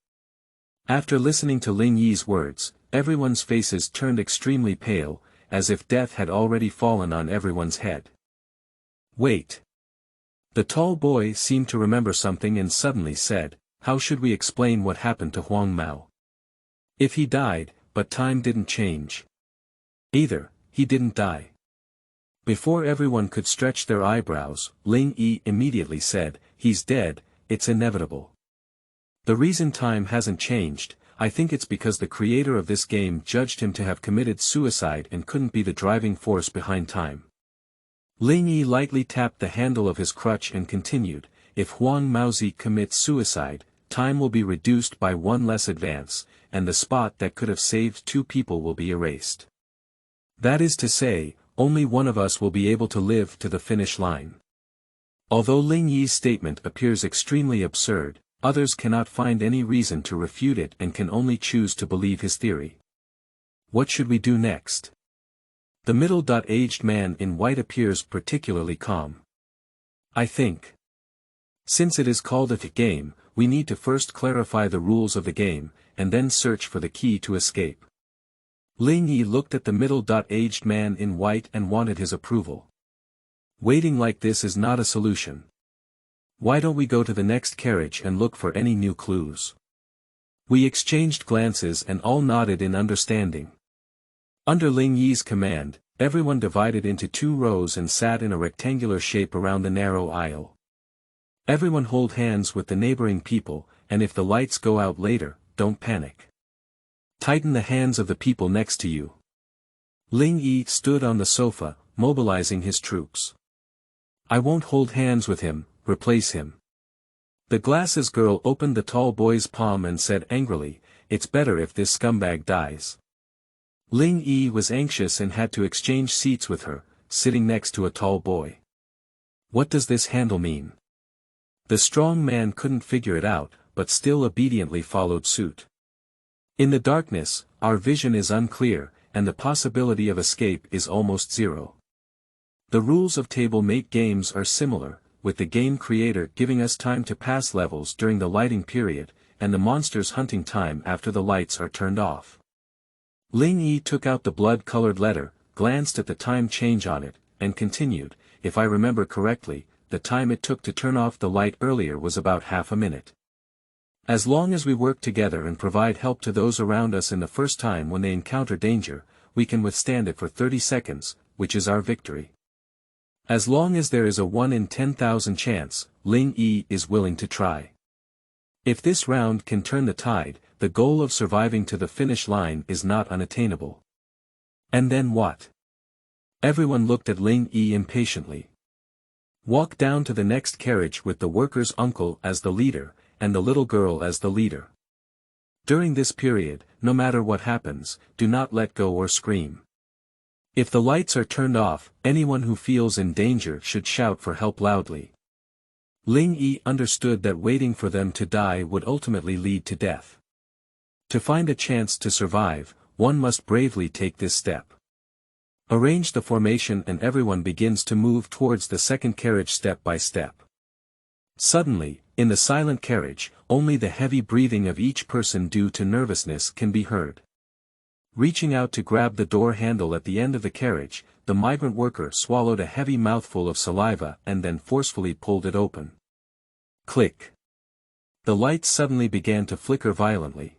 After listening to Ling Yi's words, everyone's faces turned extremely pale, as if death had already fallen on everyone's head. Wait. The tall boy seemed to remember something and suddenly said, how should we explain what happened to Huang Mao? If he died, but time didn't change. Either, he didn't die. Before everyone could stretch their eyebrows, Ling Yi immediately said, he's dead, it's inevitable. The reason time hasn't changed, I think it's because the creator of this game judged him to have committed suicide and couldn't be the driving force behind time. Ling Yi lightly tapped the handle of his crutch and continued, if Huang Maozi commits suicide, time will be reduced by one less advance, and the spot that could have saved 2 people will be erased. That is to say, only one of us will be able to live to the finish line. Although Ling Yi's statement appears extremely absurd, others cannot find any reason to refute it and can only choose to believe his theory. What should we do next? The middle-aged man in white appears particularly calm. I think. Since it is called a game, we need to first clarify the rules of the game, and then search for the key to escape. Ling Yi looked at the middle-aged man in white and wanted his approval. Waiting like this is not a solution. Why don't we go to the next carriage and look for any new clues? We exchanged glances and all nodded in understanding. Under Ling Yi's command, everyone divided into 2 rows and sat in a rectangular shape around the narrow aisle. Everyone hold hands with the neighboring people, and if the lights go out later, don't panic. Tighten the hands of the people next to you. Ling Yi stood on the sofa, mobilizing his troops. I won't hold hands with him, replace him. The glasses girl opened the tall boy's palm and said angrily, it's better if this scumbag dies. Ling Yi was anxious and had to exchange seats with her, sitting next to a tall boy. What does this handle mean? The strong man couldn't figure it out, but still obediently followed suit. In the darkness, our vision is unclear, and the possibility of escape is almost zero. The rules of table-mate games are similar, with the game creator giving us time to pass levels during the lighting period, and the monsters hunting time after the lights are turned off. Ling Yi took out the blood-colored letter, glanced at the time change on it, and continued, if I remember correctly, the time it took to turn off the light earlier was about half a minute. As long as we work together and provide help to those around us in the first time when they encounter danger, we can withstand it for 30 seconds, which is our victory. As long as there is a 1 in 10,000 chance, Ling Yi is willing to try. If this round can turn the tide, the goal of surviving to the finish line is not unattainable. And then what? Everyone looked at Ling Yi impatiently. Walk down to the next carriage with the worker's uncle as the leader, and the little girl as the leader. During this period, no matter what happens, do not let go or scream. If the lights are turned off, anyone who feels in danger should shout for help loudly. Ling Yi understood that waiting for them to die would ultimately lead to death. To find a chance to survive, one must bravely take this step. Arrange the formation and everyone begins to move towards the second carriage step by step. Suddenly, in the silent carriage, only the heavy breathing of each person due to nervousness can be heard. Reaching out to grab the door handle at the end of the carriage, the migrant worker swallowed a heavy mouthful of saliva and then forcefully pulled it open. Click. The lights suddenly began to flicker violently.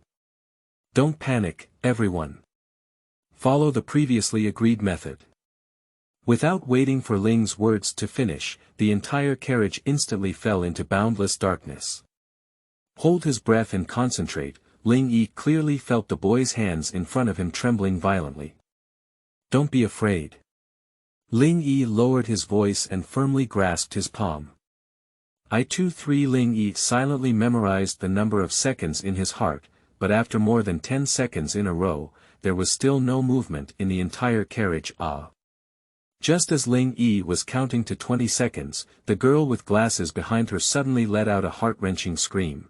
Don't panic, everyone. Follow the previously agreed method. Without waiting for Ling's words to finish, the entire carriage instantly fell into boundless darkness. Hold his breath and concentrate. Ling Yi clearly felt the boy's hands in front of him trembling violently. Don't be afraid. Ling Yi lowered his voice and firmly grasped his palm. 1, 2, 3. Ling Yi silently memorized the number of seconds in his heart, but after more than 10 seconds in a row, there was still no movement in the entire carriage. Just as Ling Yi was counting to 20 seconds, the girl with glasses behind her suddenly let out a heart-wrenching scream.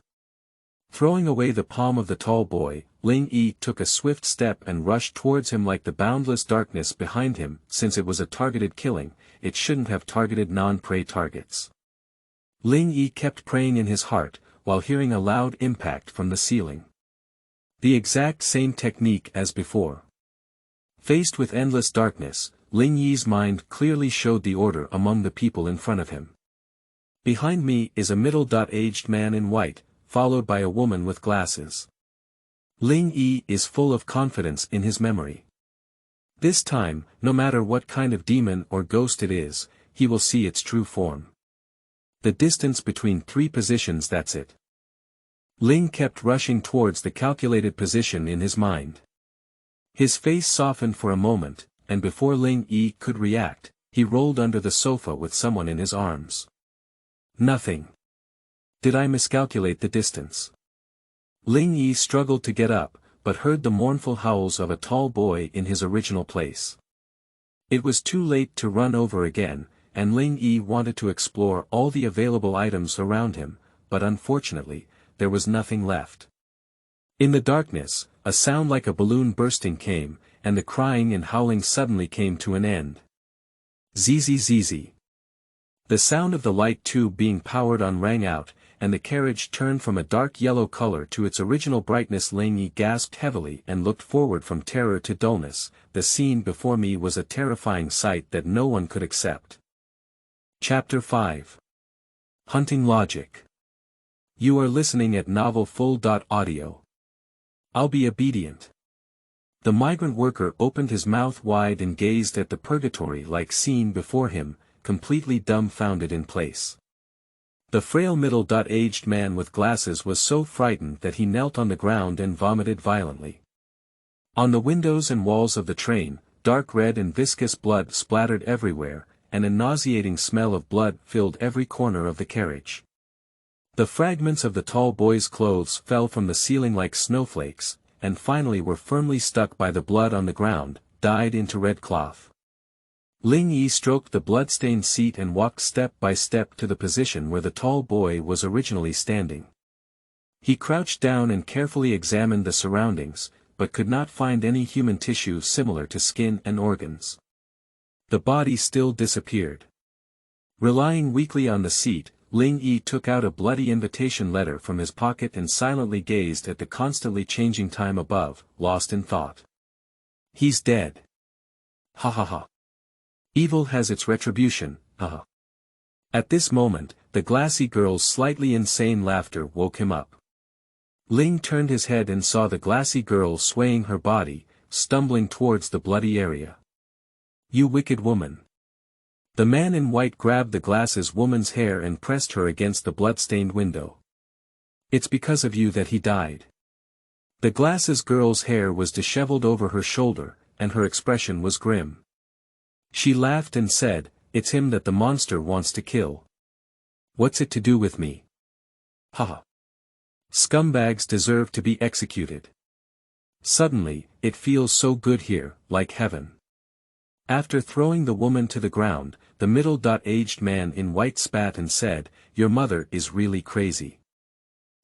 Throwing away the palm of the tall boy, Ling Yi took a swift step and rushed towards him like the boundless darkness behind him. Since it was a targeted killing, it shouldn't have targeted non-prey targets. Ling Yi kept praying in his heart, while hearing a loud impact from the ceiling. The exact same technique as before. Faced with endless darkness, Ling Yi's mind clearly showed the order among the people in front of him. Behind me is a middle-aged man in white, followed by a woman with glasses. Ling Yi is full of confidence in his memory. This time, no matter what kind of demon or ghost it is, he will see its true form. The distance between 3 positions, that's it. Ling kept rushing towards the calculated position in his mind. His face softened for a moment, and before Ling Yi could react, He rolled under the sofa with someone in his arms. Nothing. Did I miscalculate the distance? Ling Yi struggled to get up, but heard the mournful howls of a tall boy in his original place. It was too late to run over again, and Ling Yi wanted to explore all the available items around him, but unfortunately, there was nothing left. In the darkness, a sound like a balloon bursting came, and the crying and howling suddenly came to an end. Zzz. The sound of the light tube being powered on rang out, and the carriage turned from a dark yellow color to its original brightness. Ling Yi gasped heavily and looked forward from terror to dullness. The scene before me was a terrifying sight that no one could accept. Chapter 5. Hunting Logic. You are listening at novelfull.audio. I'll be obedient. The migrant worker opened his mouth wide and gazed at the purgatory-like scene before him, completely dumbfounded in place. The frail middle-aged man with glasses was so frightened that he knelt on the ground and vomited violently. On the windows and walls of the train, dark red and viscous blood splattered everywhere, and a nauseating smell of blood filled every corner of the carriage. The fragments of the tall boy's clothes fell from the ceiling like snowflakes, and finally were firmly stuck by the blood on the ground, dyed into red cloth. Ling Yi stroked the blood-stained seat and walked step by step to the position where the tall boy was originally standing. He crouched down and carefully examined the surroundings, but could not find any human tissue similar to skin and organs. The body still disappeared. Relying weakly on the seat, Ling Yi took out a bloody invitation letter from his pocket and silently gazed at the constantly changing time above, lost in thought. He's dead. Ha ha ha. Evil has its retribution, haha. At this moment, the glassy girl's slightly insane laughter woke him up. Ling turned his head and saw the glassy girl swaying her body, stumbling towards the bloody area. You wicked woman. The man in white grabbed the glasses woman's hair and pressed her against the blood-stained window. It's because of you that he died. The glasses girl's hair was disheveled over her shoulder, and her expression was grim. She laughed and said, It's him that the monster wants to kill. What's it to do with me? Haha. Scumbags deserve to be executed. Suddenly, it feels so good here, like heaven. After throwing the woman to the ground, the middle-aged man in white spat and said, Your mother is really crazy.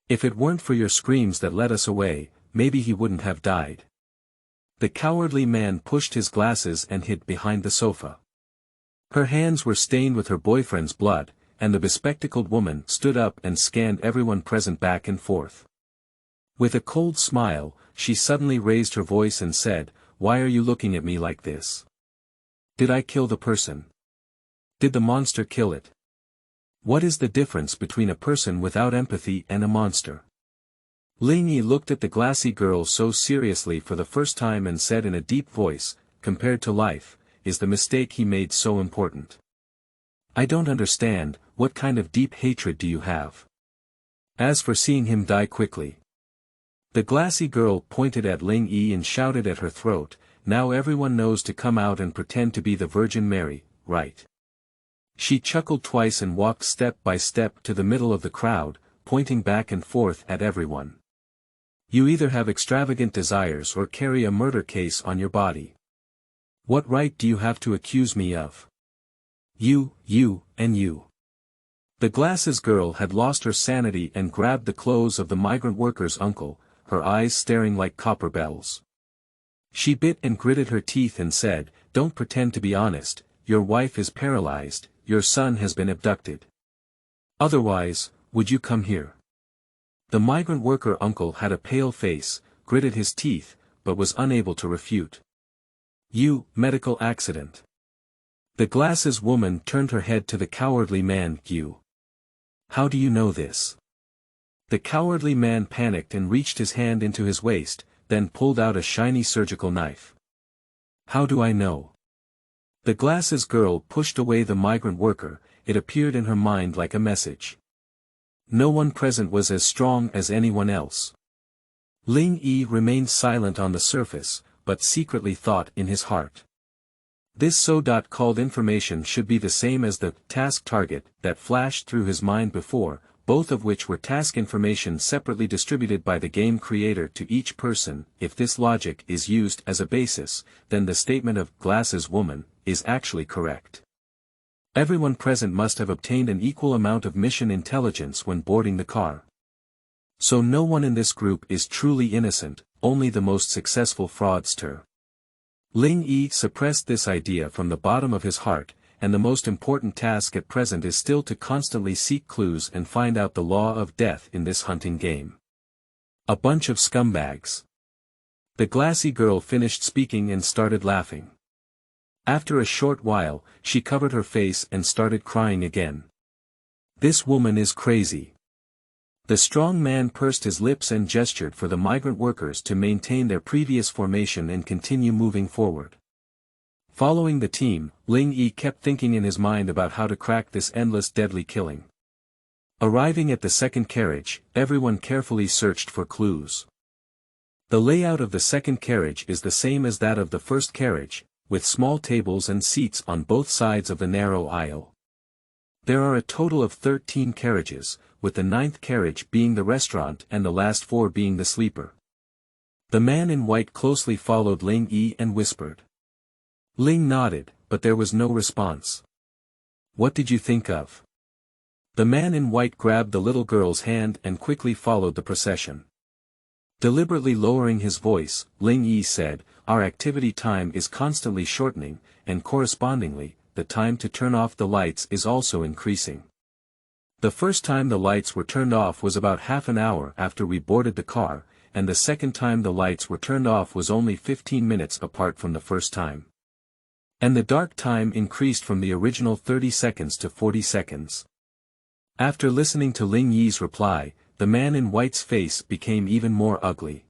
If it weren't for your screams that led us away, maybe he wouldn't have died. The cowardly man pushed his glasses and hid behind the sofa. Her hands were stained with her boyfriend's blood, and the bespectacled woman stood up and scanned everyone present back and forth. With a cold smile, she suddenly raised her voice and said, Why are you looking at me like this? Did I kill the person? Did the monster kill it? What is the difference between a person without empathy and a monster? Ling Yi looked at the glassy girl so seriously for the first time and said in a deep voice, Compared to life, is the mistake he made so important? I don't understand, what kind of deep hatred do you have? As for seeing him die quickly. The glassy girl pointed at Ling Yi and shouted at her throat, Now everyone knows to come out and pretend to be the Virgin Mary, right? She chuckled twice and walked step by step to the middle of the crowd, pointing back and forth at everyone. You either have extravagant desires or carry a murder case on your body. What right do you have to accuse me of? You, and you. The glasses girl had lost her sanity and grabbed the clothes of the migrant worker's uncle, her eyes staring like copper bells. She bit and gritted her teeth and said, Don't pretend to be honest, your wife is paralyzed, your son has been abducted. Otherwise, would you come here? The migrant worker uncle had a pale face, gritted his teeth, but was unable to refute. You, medical accident. The glasses woman turned her head to the cowardly man. You. How do you know this? The cowardly man panicked and reached his hand into his waist, then pulled out a shiny surgical knife. How do I know? The glasses girl pushed away the migrant worker, it appeared in her mind like a message. No one present was as strong as anyone else. Ling Yi remained silent on the surface, but secretly thought in his heart. This so-called information should be the same as the task target that flashed through his mind before, both of which were task information separately distributed by the game creator to each person. If this logic is used as a basis, then the statement of "glasses woman" is actually correct. Everyone present must have obtained an equal amount of mission intelligence when boarding the car. So no one in this group is truly innocent, only the most successful fraudster. Ling Yi suppressed this idea from the bottom of his heart, and the most important task at present is still to constantly seek clues and find out the law of death in this hunting game. A bunch of scumbags. The glassy girl finished speaking and started laughing. After a short while, she covered her face and started crying again. This woman is crazy. The strong man pursed his lips and gestured for the migrant workers to maintain their previous formation and continue moving forward. Following the team, Ling Yi kept thinking in his mind about how to crack this endless deadly killing. Arriving at the second carriage, everyone carefully searched for clues. The layout of the second carriage is the same as that of the first carriage, with small tables and seats on both sides of the narrow aisle. There are a total of 13 carriages, with the 9th carriage being the restaurant and the last 4 being the sleeper. The man in white closely followed Ling Yi and whispered. Ling nodded, but there was no response. What did you think of? The man in white grabbed the little girl's hand and quickly followed the procession. Deliberately lowering his voice, Ling Yi said, "Our activity time is constantly shortening, and correspondingly, the time to turn off the lights is also increasing. The first time the lights were turned off was about half an hour after we boarded the car, and the second time the lights were turned off was only 15 minutes apart from the first time. And the dark time increased from the original 30 seconds to 40 seconds. After listening to Ling Yi's reply, the man in white's face became even more ugly.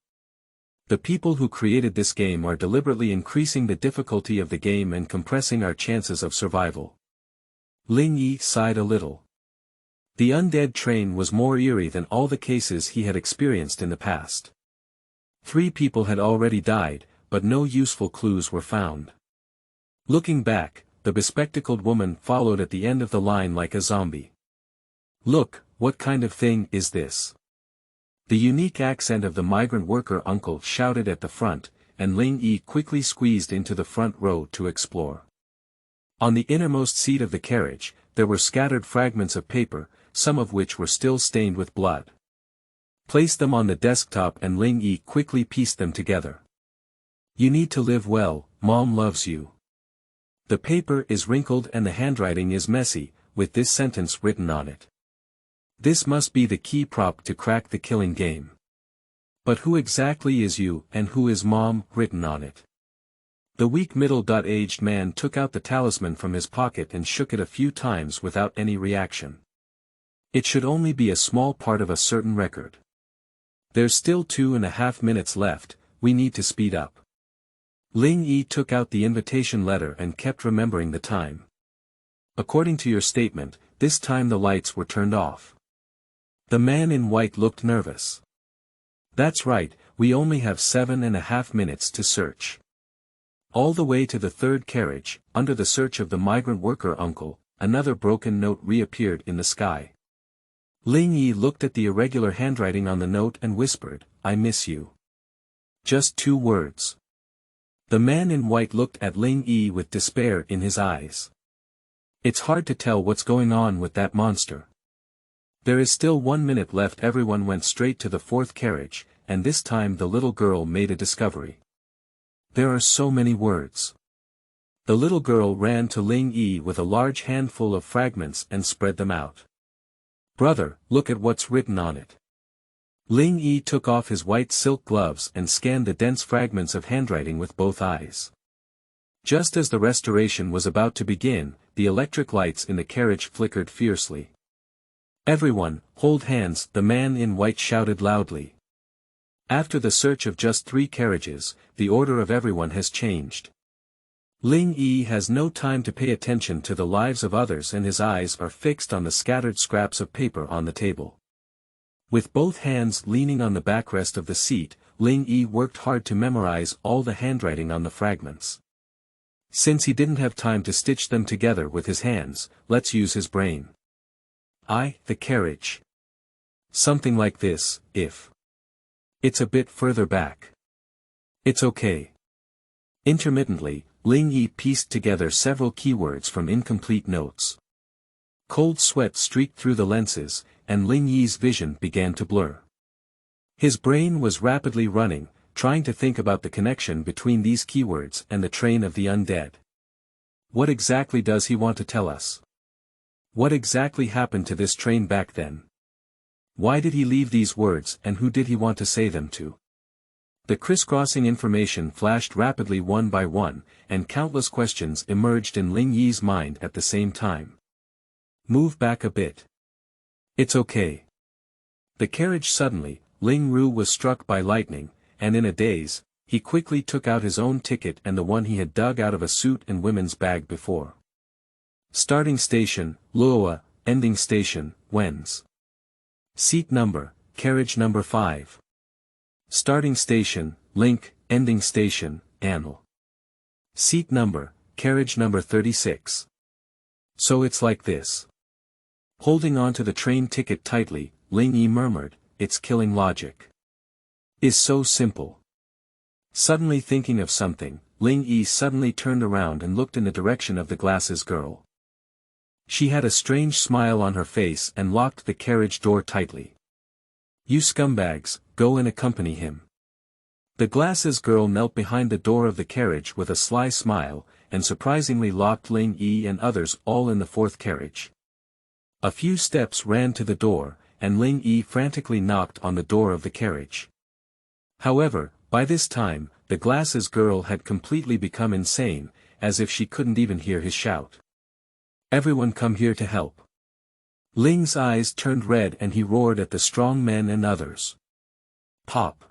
The people who created this game are deliberately increasing the difficulty of the game and compressing our chances of survival. Ling Yi sighed a little. The undead train was more eerie than all the cases he had experienced in the past. 3 people had already died, but no useful clues were found. Looking back, the bespectacled woman followed at the end of the line like a zombie. Look, what kind of thing is this? The unique accent of the migrant worker uncle shouted at the front, and Ling Yi quickly squeezed into the front row to explore. On the innermost seat of the carriage, there were scattered fragments of paper, some of which were still stained with blood. Place them on the desktop and Ling Yi quickly pieced them together. You need to live well, Mom loves you. The paper is wrinkled and the handwriting is messy, with this sentence written on it. This must be the key prop to crack the killing game. But who exactly is you and who is Mom written on it? The weak middle-aged man took out the talisman from his pocket and shook it a few times without any reaction. It should only be a small part of a certain record. There's still 2.5 minutes left, we need to speed up. Ling Yi took out the invitation letter and kept remembering the time. According to your statement, this time the lights were turned off. The man in white looked nervous. That's right, we only have 7.5 minutes to search. All the way to the 3rd carriage, under the search of the migrant worker uncle, another broken note reappeared in the sky. Ling Yi looked at the irregular handwriting on the note and whispered, I miss you. Just 2 words. The man in white looked at Ling Yi with despair in his eyes. It's hard to tell what's going on with that monster. There is still 1 minute left. Everyone went straight to the 4th carriage, and this time the little girl made a discovery. There are so many words. The little girl ran to Ling Yi with a large handful of fragments and spread them out. Brother, look at what's written on it. Ling Yi took off his white silk gloves and scanned the dense fragments of handwriting with both eyes. Just as the restoration was about to begin, the electric lights in the carriage flickered fiercely. Everyone, hold hands, the man in white shouted loudly. After the search of just 3 carriages, the order of everyone has changed. Ling Yi has no time to pay attention to the lives of others and his eyes are fixed on the scattered scraps of paper on the table. With both hands leaning on the backrest of the seat, Ling Yi worked hard to memorize all the handwriting on the fragments. Since he didn't have time to stitch them together with his hands, let's use his brain. The carriage. Something like this, if. It's a bit further back. It's okay. Intermittently, Ling Yi pieced together several keywords from incomplete notes. Cold sweat streaked through the lenses, and Ling Yi's vision began to blur. His brain was rapidly running, trying to think about the connection between these keywords and the train of the undead. What exactly does he want to tell us? What exactly happened to this train back then? Why did he leave these words, and who did he want to say them to? The crisscrossing information flashed rapidly one by one, and countless questions emerged in Ling Yi's mind at the same time. Move back a bit. It's okay. The carriage suddenly, Ling Ru was struck by lightning, and in a daze, he quickly took out his own ticket and the one he had dug out of a suit and women's bag before. Starting station, Luoa, ending station, Wens. Seat number, carriage number 5. Starting station, Link, ending station, Anil. Seat number, carriage number 36. So it's like this. Holding on to the train ticket tightly, Ling Yi murmured, it's killing logic. Is so simple. Suddenly thinking of something, Ling Yi suddenly turned around and looked in the direction of the glasses girl. She had a strange smile on her face and locked the carriage door tightly. You scumbags, go and accompany him. The glasses girl knelt behind the door of the carriage with a sly smile, and surprisingly locked Ling Yi and others all in the 4th carriage. A few steps ran to the door, and Ling Yi frantically knocked on the door of the carriage. However, by this time, the glasses girl had completely become insane, as if she couldn't even hear his shout. Everyone come here to help. Ling's eyes turned red and he roared at the strong men and others. Pop.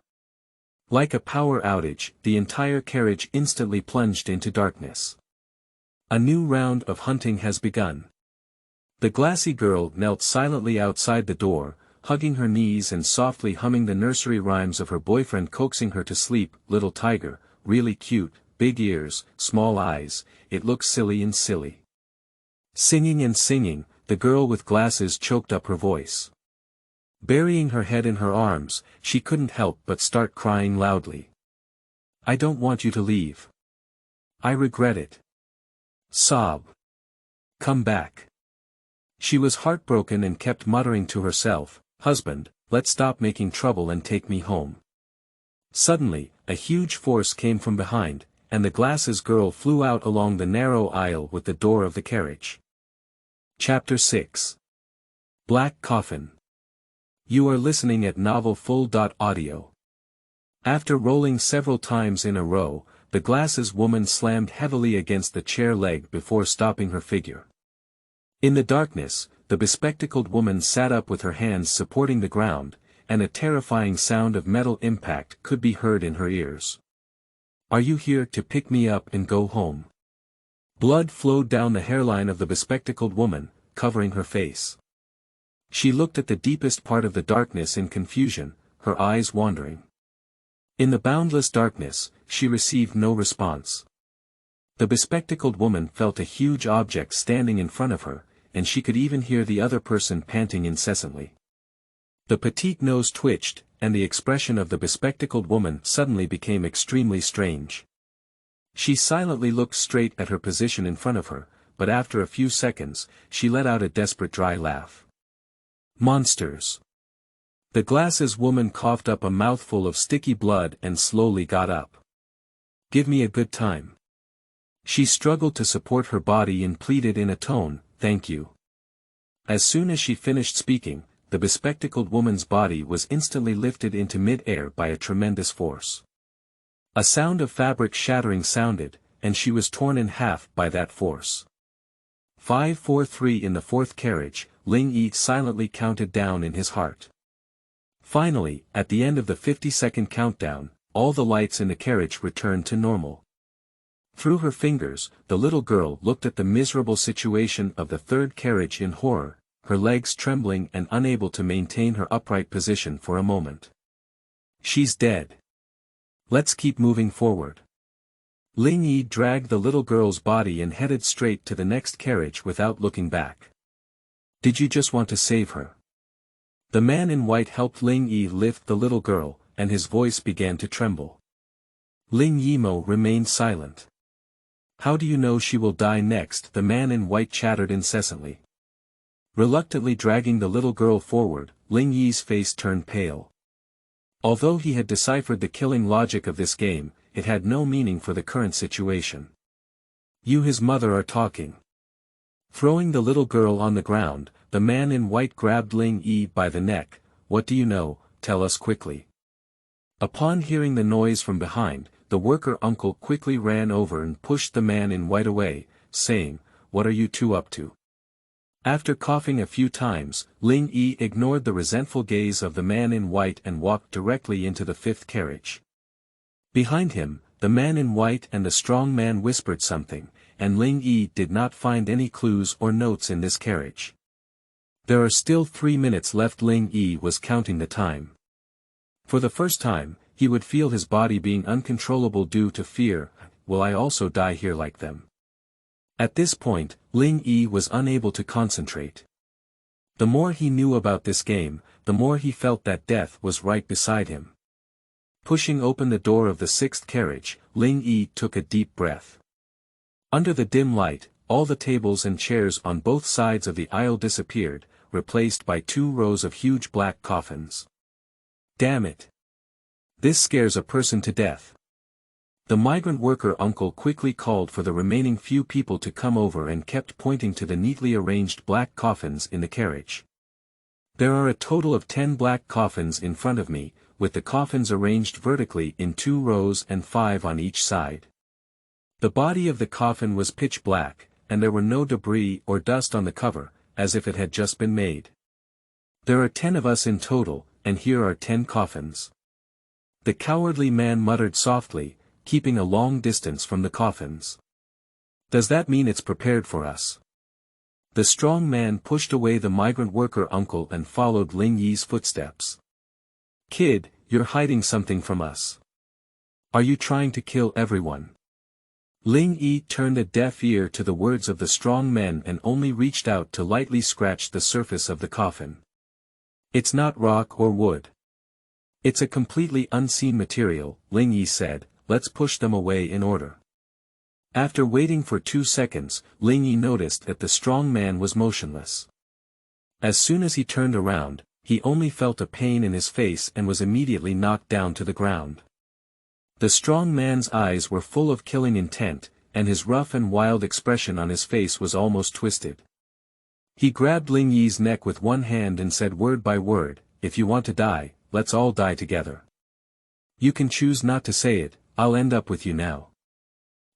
Like a power outage, the entire carriage instantly plunged into darkness. A new round of hunting has begun. The glassy girl knelt silently outside the door, hugging her knees and softly humming the nursery rhymes of her boyfriend coaxing her to sleep. Little tiger, really cute, big ears, small eyes, it looks silly and silly. Singing and singing, the girl with glasses choked up her voice. Burying her head in her arms, she couldn't help but start crying loudly. I don't want you to leave. I regret it. Sob. Come back. She was heartbroken and kept muttering to herself, Husband, let's stop making trouble and take me home. Suddenly, a huge force came from behind, and the glasses girl flew out along the narrow aisle with the door of the carriage. Chapter 6. Black Coffin. You are listening at novelfull.audio. After rolling several times in a row, the glasses woman slammed heavily against the chair leg before stopping her figure. In the darkness, the bespectacled woman sat up with her hands supporting the ground, and a terrifying sound of metal impact could be heard in her ears. Are you here to pick me up and go home? Blood flowed down the hairline of the bespectacled woman, covering her face. She looked at the deepest part of the darkness in confusion, her eyes wandering. In the boundless darkness, she received no response. The bespectacled woman felt a huge object standing in front of her, and she could even hear the other person panting incessantly. The petite nose twitched, and the expression of the bespectacled woman suddenly became extremely strange. She silently looked straight at her position in front of her, but after a few seconds, she let out a desperate dry laugh. Monsters! The glasses woman coughed up a mouthful of sticky blood and slowly got up. Give me a good time. She struggled to support her body and pleaded in a tone, thank you. As soon as she finished speaking, the bespectacled woman's body was instantly lifted into mid-air by a tremendous force. A sound of fabric shattering sounded, and she was torn in half by that force. 543 in the 4th carriage, Ling Yi silently counted down in his heart. Finally, at the end of the 50-second countdown, all the lights in the carriage returned to normal. Through her fingers, the little girl looked at the miserable situation of the 3rd carriage in horror, her legs trembling and unable to maintain her upright position for a moment. She's dead. Let's keep moving forward. Ling Yi dragged the little girl's body and headed straight to the next carriage without looking back. Did you just want to save her? The man in white helped Ling Yi lift the little girl, and his voice began to tremble. Ling Yimo remained silent. How do you know she will die next? The man in white chattered incessantly. Reluctantly dragging the little girl forward, Ling Yi's face turned pale. Although he had deciphered the killing logic of this game, it had no meaning for the current situation. You, his mother, are talking. Throwing the little girl on the ground, the man in white grabbed Ling Yi by the neck. What do you know? Tell us quickly. Upon hearing the noise from behind, the worker uncle quickly ran over and pushed the man in white away, saying, What are you two up to? After coughing a few times, Ling Yi ignored the resentful gaze of the man in white and walked directly into the fifth carriage. Behind him, the man in white and the strong man whispered something, and Ling Yi did not find any clues or notes in this carriage. There are still 3 minutes left. Ling Yi was counting the time. For the first time, he would feel his body being uncontrollable due to fear. Will I also die here like them? At this point, Ling Yi was unable to concentrate. The more he knew about this game, the more he felt that death was right beside him. Pushing open the door of the sixth carriage, Ling Yi took a deep breath. Under the dim light, all the tables and chairs on both sides of the aisle disappeared, replaced by 2 rows of huge black coffins. Damn it! This scares a person to death. The migrant worker uncle quickly called for the remaining few people to come over and kept pointing to the neatly arranged black coffins in the carriage. There are a total of 10 black coffins in front of me, with the coffins arranged vertically in 2 rows and 5 on each side. The body of the coffin was pitch black, and there were no debris or dust on the cover, as if it had just been made. There are 10 of us in total, and here are 10 coffins. The cowardly man muttered softly, keeping a long distance from the coffins. Does that mean it's prepared for us? The strong man pushed away the migrant worker uncle and followed Ling Yi's footsteps. Kid, you're hiding something from us. Are you trying to kill everyone? Ling Yi turned a deaf ear to the words of the strong men and only reached out to lightly scratch the surface of the coffin. It's not rock or wood. It's a completely unseen material, Ling Yi said. Let's push them away in order. After waiting for 2 seconds, Ling Yi noticed that the strong man was motionless. As soon as he turned around, he only felt a pain in his face and was immediately knocked down to the ground. The strong man's eyes were full of killing intent, and his rough and wild expression on his face was almost twisted. He grabbed Ling Yi's neck with one hand and said word by word, If you want to die, let's all die together. You can choose not to say it, I'll end up with you now.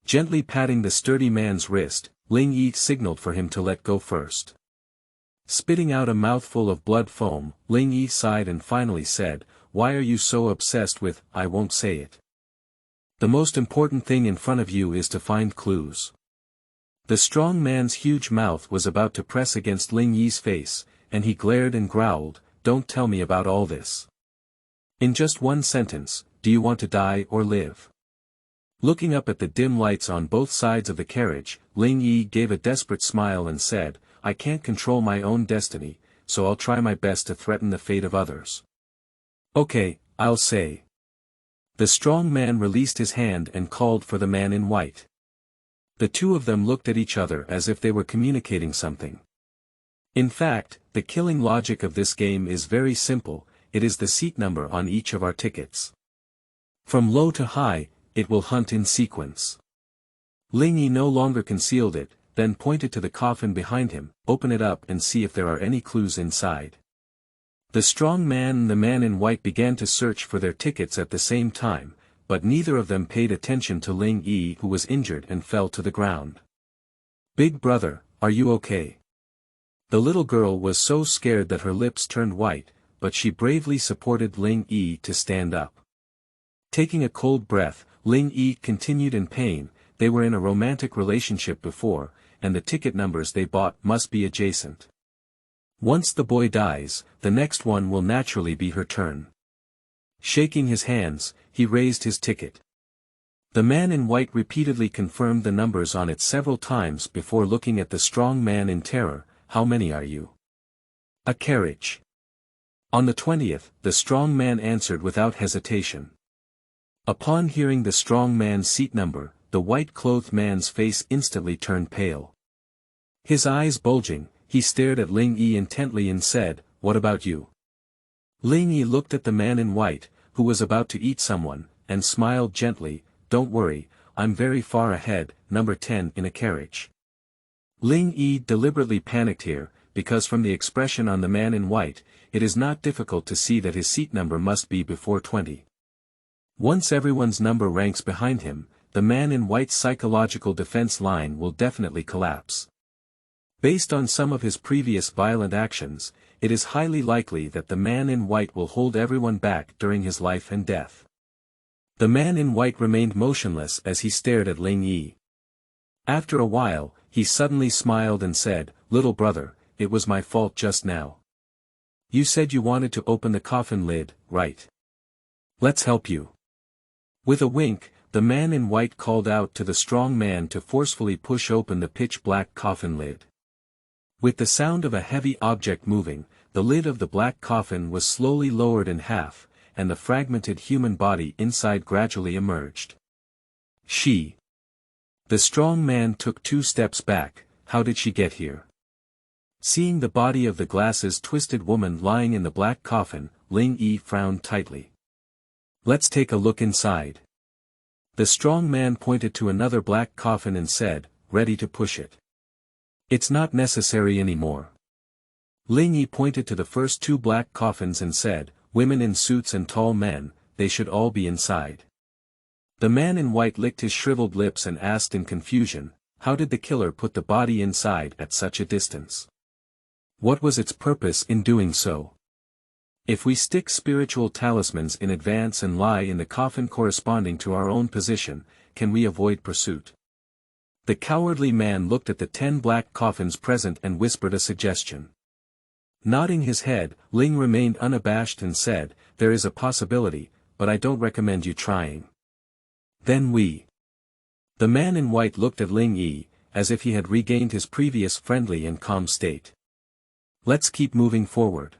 Gently patting the sturdy man's wrist, Ling Yi signaled for him to let go first. Spitting out a mouthful of blood foam, Ling Yi sighed and finally said, Why are you so obsessed with, I won't say it? The most important thing in front of you is to find clues. The strong man's huge mouth was about to press against Ling Yi's face, and he glared and growled, Don't tell me about all this. In just one sentence, do you want to die or live? Looking up at the dim lights on both sides of the carriage, Ling Yi gave a desperate smile and said, I can't control my own destiny, so I'll try my best to threaten the fate of others. Okay, I'll say. The strong man released his hand and called for the man in white. The two of them looked at each other as if they were communicating something. In fact, the killing logic of this game is very simple, it is the seat number on each of our tickets. From low to high, it will hunt in sequence. Ling Yi no longer concealed it, then pointed to the coffin behind him, open it up and see if there are any clues inside. The strong man and the man in white began to search for their tickets at the same time, but neither of them paid attention to Ling Yi who was injured and fell to the ground. Big brother, are you okay? The little girl was so scared that her lips turned white, but she bravely supported Ling Yi to stand up. Taking a cold breath, Ling Yi continued in pain, they were in a romantic relationship before, and the ticket numbers they bought must be adjacent. Once the boy dies, the next one will naturally be her turn. Shaking his hands, he raised his ticket. The man in white repeatedly confirmed the numbers on it several times before looking at the strong man in terror. How many are you? A carriage. On the 20th, the strong man answered without hesitation. Upon hearing the strong man's seat number, the white-clothed man's face instantly turned pale. His eyes bulging, he stared at Ling Yi intently and said, "What about you?" Ling Yi looked at the man in white, who was about to eat someone, and smiled gently. "Don't worry, I'm very far ahead, number 10 in a carriage." Ling Yi deliberately panicked here, because from the expression on the man in white, it is not difficult to see that his seat number must be before 20. Once everyone's number ranks behind him, the man in white's psychological defense line will definitely collapse. Based on some of his previous violent actions, it is highly likely that the man in white will hold everyone back during his life and death. The man in white remained motionless as he stared at Ling Yi. After a while, he suddenly smiled and said, "Little brother, it was my fault just now. You said you wanted to open the coffin lid, right? Let's help you." With a wink, the man in white called out to the strong man to forcefully push open the pitch-black coffin lid. With the sound of a heavy object moving, the lid of the black coffin was slowly lowered in half, and the fragmented human body inside gradually emerged. She. The strong man took 2 steps back. How did she get here? Seeing the body of the glasses-twisted woman lying in the black coffin, Ling Yi frowned tightly. "Let's take a look inside." The strong man pointed to another black coffin and said, "Ready to push it." "It's not necessary anymore." Ling Yi pointed to the first 2 black coffins and said, "Women in suits and tall men, they should all be inside." The man in white licked his shriveled lips and asked in confusion, how did the killer put the body inside at such a distance? What was its purpose in doing so? If we stick spiritual talismans in advance and lie in the coffin corresponding to our own position, can we avoid pursuit? The cowardly man looked at the 10 black coffins present and whispered a suggestion. Nodding his head, Ling remained unabashed and said, "There is a possibility, but I don't recommend you trying." Then we. The man in white looked at Ling Yi, as if he had regained his previous friendly and calm state. "Let's keep moving forward.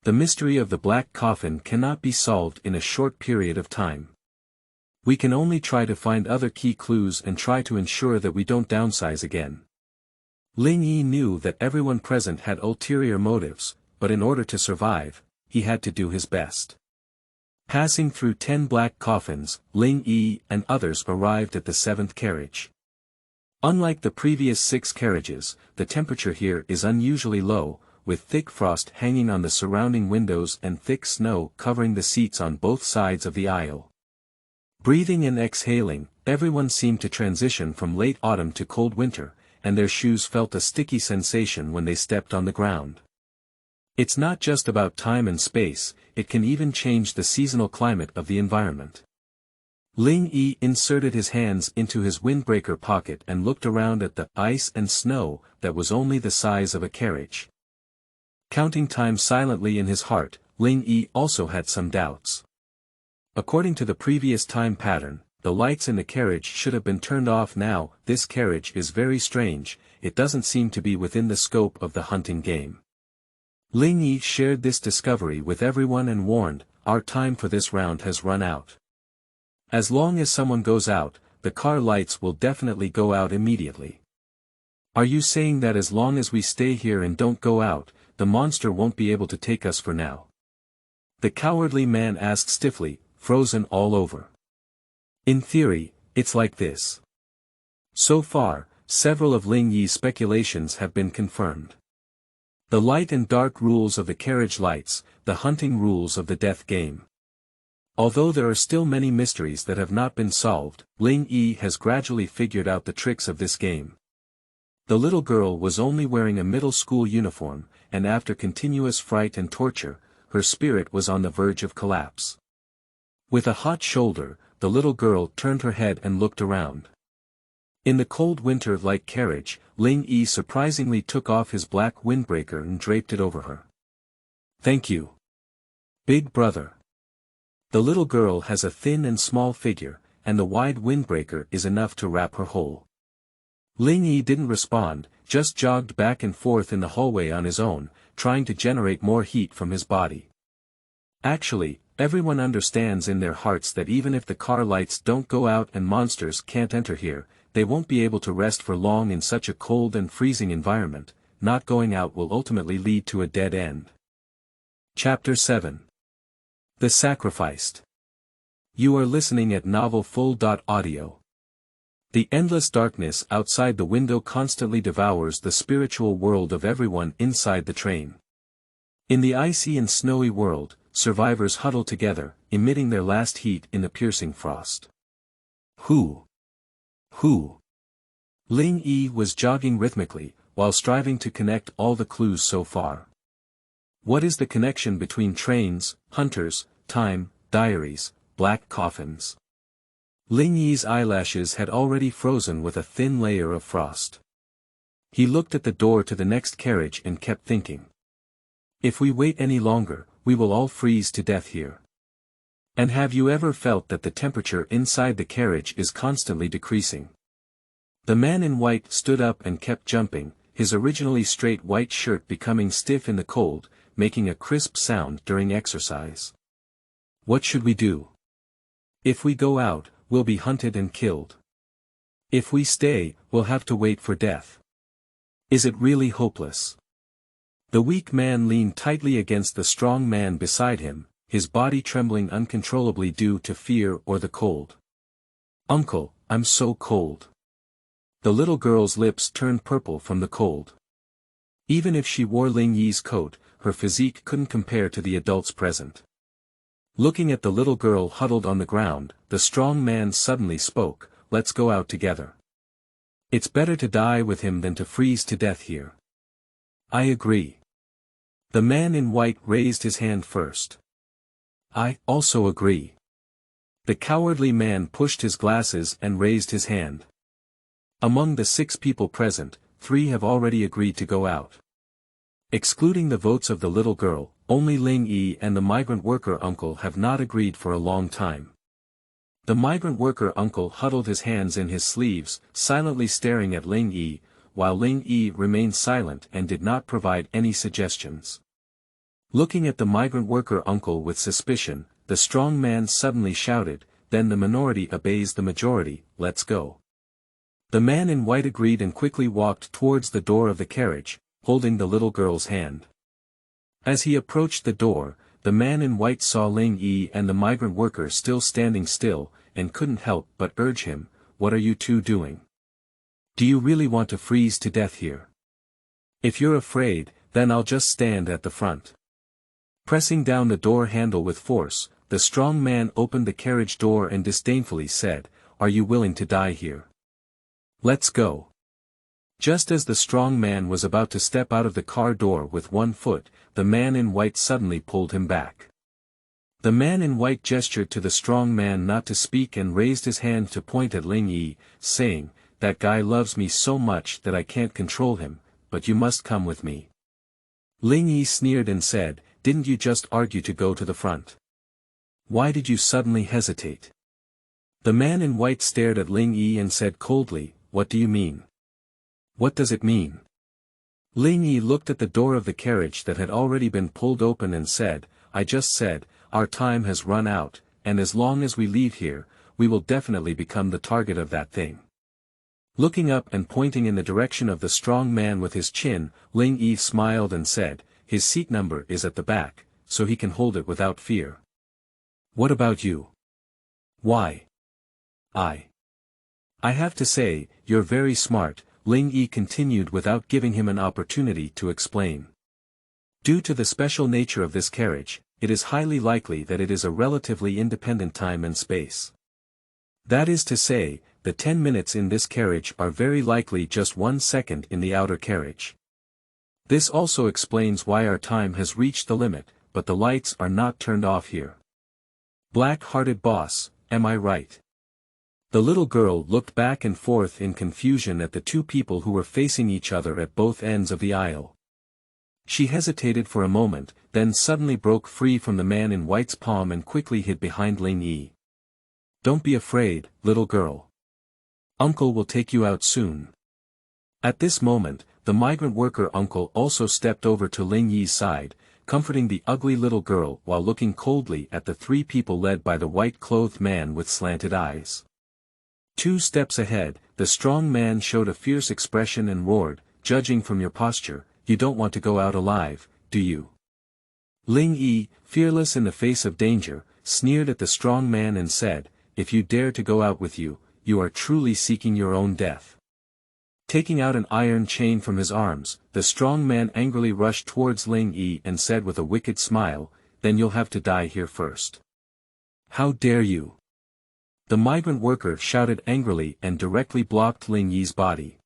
The mystery of the black coffin cannot be solved in a short period of time. We can only try to find other key clues and try to ensure that we don't downsize again." Ling Yi knew that everyone present had ulterior motives, but in order to survive, he had to do his best. Passing through 10 black coffins, Ling Yi and others arrived at the 7th carriage. Unlike the previous 6 carriages, the temperature here is unusually low, with thick frost hanging on the surrounding windows and thick snow covering the seats on both sides of the aisle. Breathing and exhaling, everyone seemed to transition from late autumn to cold winter, and their shoes felt a sticky sensation when they stepped on the ground. It's not just about time and space, it can even change the seasonal climate of the environment. Ling Yi inserted his hands into his windbreaker pocket and looked around at the ice and snow that was only the size of a carriage. Counting time silently in his heart, Ling Yi also had some doubts. According to the previous time pattern, the lights in the carriage should have been turned off now. This carriage is very strange, it doesn't seem to be within the scope of the hunting game. Ling Yi shared this discovery with everyone and warned, "Our time for this round has run out. As long as someone goes out, the car lights will definitely go out immediately." "Are you saying that as long as we stay here and don't go out, the monster won't be able to take us for now?" The cowardly man asked stiffly, frozen all over. "In theory, it's like this." So far, several of Ling Yi's speculations have been confirmed. The light and dark rules of the carriage lights, the hunting rules of the death game. Although there are still many mysteries that have not been solved, Ling Yi has gradually figured out the tricks of this game. The little girl was only wearing a middle school uniform, and after continuous fright and torture, her spirit was on the verge of collapse. With a hot shoulder, the little girl turned her head and looked around. In the cold winter-like carriage, Ling Yi surprisingly took off his black windbreaker and draped it over her. "Thank you, big brother." The little girl has a thin and small figure, and the wide windbreaker is enough to wrap her whole. Ling Yi didn't respond, just jogged back and forth in the hallway on his own, trying to generate more heat from his body. Actually, everyone understands in their hearts that even if the car lights don't go out and monsters can't enter here, they won't be able to rest for long in such a cold and freezing environment. Not going out will ultimately lead to a dead end. Chapter 7. The Sacrificed. You are listening at novelfull.audio. The endless darkness outside the window constantly devours the spiritual world of everyone inside the train. In the icy and snowy world, survivors huddle together, emitting their last heat in the piercing frost. Who? Ling Yi was jogging rhythmically, while striving to connect all the clues so far. What is the connection between trains, hunters, time, diaries, black coffins? Ling Yi's eyelashes had already frozen with a thin layer of frost. He looked at the door to the next carriage and kept thinking. If we wait any longer, we will all freeze to death here. And have you ever felt that the temperature inside the carriage is constantly decreasing? The man in white stood up and kept jumping, his originally straight white shirt becoming stiff in the cold, making a crisp sound during exercise. What should we do? If we go out, we'll be hunted and killed. If we stay, we'll have to wait for death. Is it really hopeless? The weak man leaned tightly against the strong man beside him, his body trembling uncontrollably due to fear or the cold. Uncle, I'm so cold. The little girl's lips turned purple from the cold. Even if she wore Ling Yi's coat, her physique couldn't compare to the adults present. Looking at the little girl huddled on the ground, the strong man suddenly spoke, "Let's go out together. It's better to die with him than to freeze to death here." "I agree." The man in white raised his hand first. "I also agree." The cowardly man pushed his glasses and raised his hand. Among the 6 people present, 3 have already agreed to go out. Excluding the votes of the little girl, only Ling Yi and the migrant worker uncle have not agreed for a long time. The migrant worker uncle huddled his hands in his sleeves, silently staring at Ling Yi, while Ling Yi remained silent and did not provide any suggestions. Looking at the migrant worker uncle with suspicion, the strong man suddenly shouted, "Then the minority obeys the majority, let's go." The man in white agreed and quickly walked towards the door of the carriage, holding the little girl's hand. As he approached the door, the man in white saw Ling Yi and the migrant worker still standing still, and couldn't help but urge him, "What are you two doing? Do you really want to freeze to death here? If you're afraid, then I'll just stand at the front." Pressing down the door handle with force, the strong man opened the carriage door and disdainfully said, "Are you willing to die here? Let's go." Just as the strong man was about to step out of the car door with one foot, the man in white suddenly pulled him back. The man in white gestured to the strong man not to speak and raised his hand to point at Ling Yi, saying, "That guy loves me so much that I can't control him, but you must come with me." Ling Yi sneered and said, "Didn't you just argue to go to the front? Why did you suddenly hesitate?" The man in white stared at Ling Yi and said coldly, "What do you mean? What does it mean?" Ling Yi looked at the door of the carriage that had already been pulled open and said, "I just said, our time has run out, and as long as we leave here, we will definitely become the target of that thing." Looking up and pointing in the direction of the strong man with his chin, Ling Yi smiled and said, "His seat number is at the back, so he can hold it without fear. What about you?" "Why? I have to say, you're very smart," Ling Yi continued without giving him an opportunity to explain. "Due to the special nature of this carriage, it is highly likely that it is a relatively independent time and space. That is to say, the 10 minutes in this carriage are very likely just 1 second in the outer carriage. This also explains why our time has reached the limit, but the lights are not turned off here. Black-hearted boss, am I right?" The little girl looked back and forth in confusion at the 2 people who were facing each other at both ends of the aisle. She hesitated for a moment, then suddenly broke free from the man in white's palm and quickly hid behind Ling Yi. Don't be afraid, little girl. Uncle will take you out soon. At this moment, the migrant worker uncle also stepped over to Ling Yi's side, comforting the ugly little girl while looking coldly at the three people led by the white-clothed man with slanted eyes. 2 steps ahead, the strong man showed a fierce expression and roared, "Judging from your posture, you don't want to go out alive, do you?" Ling Yi, fearless in the face of danger, sneered at the strong man and said, "If you dare to go out with you, you are truly seeking your own death." Taking out an iron chain from his arms, the strong man angrily rushed towards Ling Yi and said with a wicked smile, "Then you'll have to die here first." "How dare you!" The migrant worker shouted angrily and directly blocked Ling Yi's body.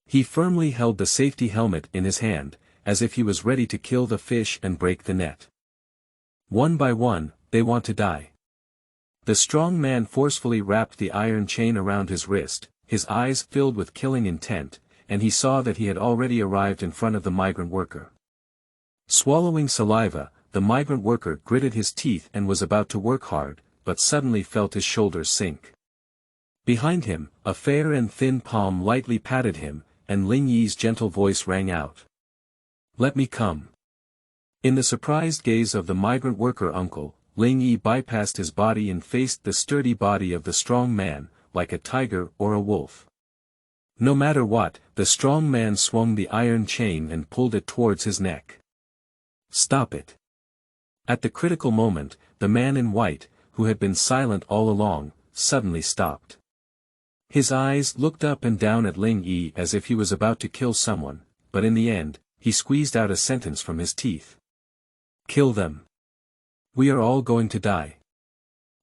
He firmly held the safety helmet in his hand, as if he was ready to kill the fish and break the net. One by one, they want to die. The strong man forcefully wrapped the iron chain around his wrist, his eyes filled with killing intent, and he saw that he had already arrived in front of the migrant worker. Swallowing saliva, the migrant worker gritted his teeth and was about to work hard, but suddenly felt his shoulders sink. Behind him, a fair and thin palm lightly patted him, and Ling Yi's gentle voice rang out. "Let me come." In the surprised gaze of the migrant worker uncle, Ling Yi bypassed his body and faced the sturdy body of the strong man, like a tiger or a wolf. No matter what, the strong man swung the iron chain and pulled it towards his neck. "Stop it." At the critical moment, the man in white, who had been silent all along, suddenly stopped. His eyes looked up and down at Ling Yi as if he was about to kill someone, but in the end, he squeezed out a sentence from his teeth. "Kill them. We are all going to die."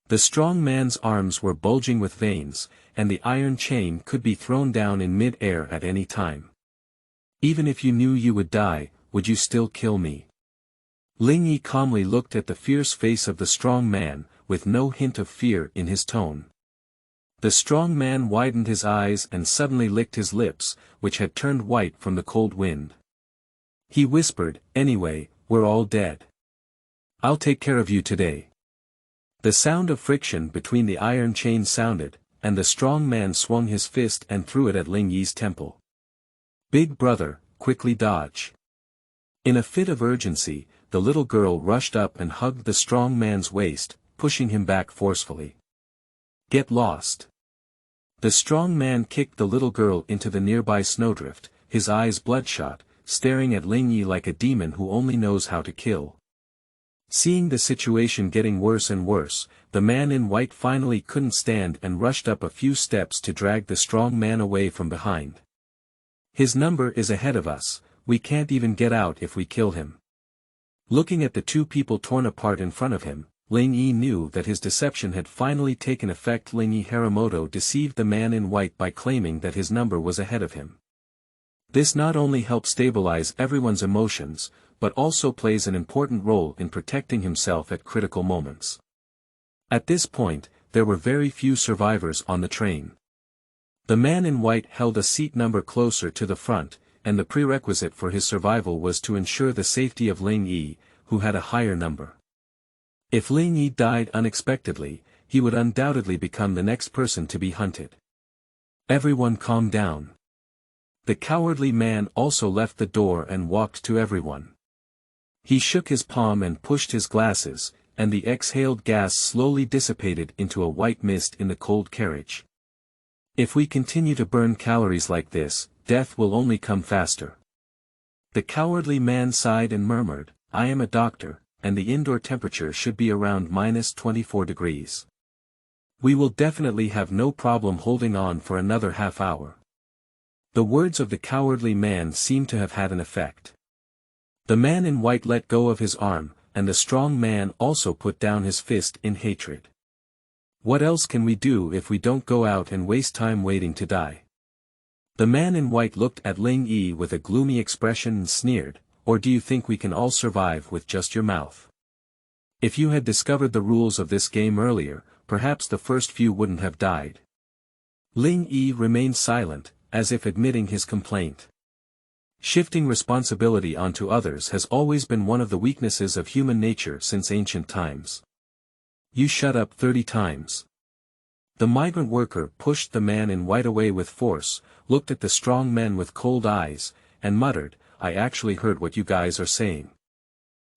The strong man's arms were bulging with veins, and the iron chain could be thrown down in mid-air at any time. "Even if you knew you would die, would you still kill me?" Ling Yi calmly looked at the fierce face of the strong man, with no hint of fear in his tone. The strong man widened his eyes and suddenly licked his lips, which had turned white from the cold wind. He whispered, "Anyway, we're all dead. I'll take care of you today." The sound of friction between the iron chains sounded, and the strong man swung his fist and threw it at Ling Yi's temple. "Big brother, quickly dodge." In a fit of urgency, the little girl rushed up and hugged the strong man's waist, pushing him back forcefully. "Get lost." The strong man kicked the little girl into the nearby snowdrift, his eyes bloodshot, staring at Ling Yi like a demon who only knows how to kill. Seeing the situation getting worse and worse, the man in white finally couldn't stand and rushed up a few steps to drag the strong man away from behind. "His number is ahead of us, we can't even get out if we kill him." Looking at the 2 people torn apart in front of him, Ling Yi knew that his deception had finally taken effect. Ling Yi Harimoto deceived the man in white by claiming that his number was ahead of him. This not only helps stabilize everyone's emotions, but also plays an important role in protecting himself at critical moments. At this point, there were very few survivors on the train. The man in white held a seat number closer to the front, and the prerequisite for his survival was to ensure the safety of Ling Yi, who had a higher number. If Ling Yi died unexpectedly, he would undoubtedly become the next person to be hunted. Everyone calm down. The cowardly man also left the door and walked to everyone. He shook his palm and pushed his glasses, and the exhaled gas slowly dissipated into a white mist in the cold carriage. "If we continue to burn calories like this, death will only come faster." The cowardly man sighed and murmured, "I am a doctor, and the indoor temperature should be around -24 degrees. We will definitely have no problem holding on for another half hour." The words of the cowardly man seemed to have had an effect. The man in white let go of his arm, and the strong man also put down his fist in hatred. "What else can we do if we don't go out and waste time waiting to die?" The man in white looked at Ling Yi with a gloomy expression and sneered, "Or do you think we can all survive with just your mouth? If you had discovered the rules of this game earlier, perhaps the first few wouldn't have died." Ling Yi remained silent, as if admitting his complaint. Shifting responsibility onto others has always been one of the weaknesses of human nature since ancient times. "You shut up 30 times. The migrant worker pushed the man in white away with force, looked at the strong men with cold eyes, and muttered, "I actually heard what you guys are saying."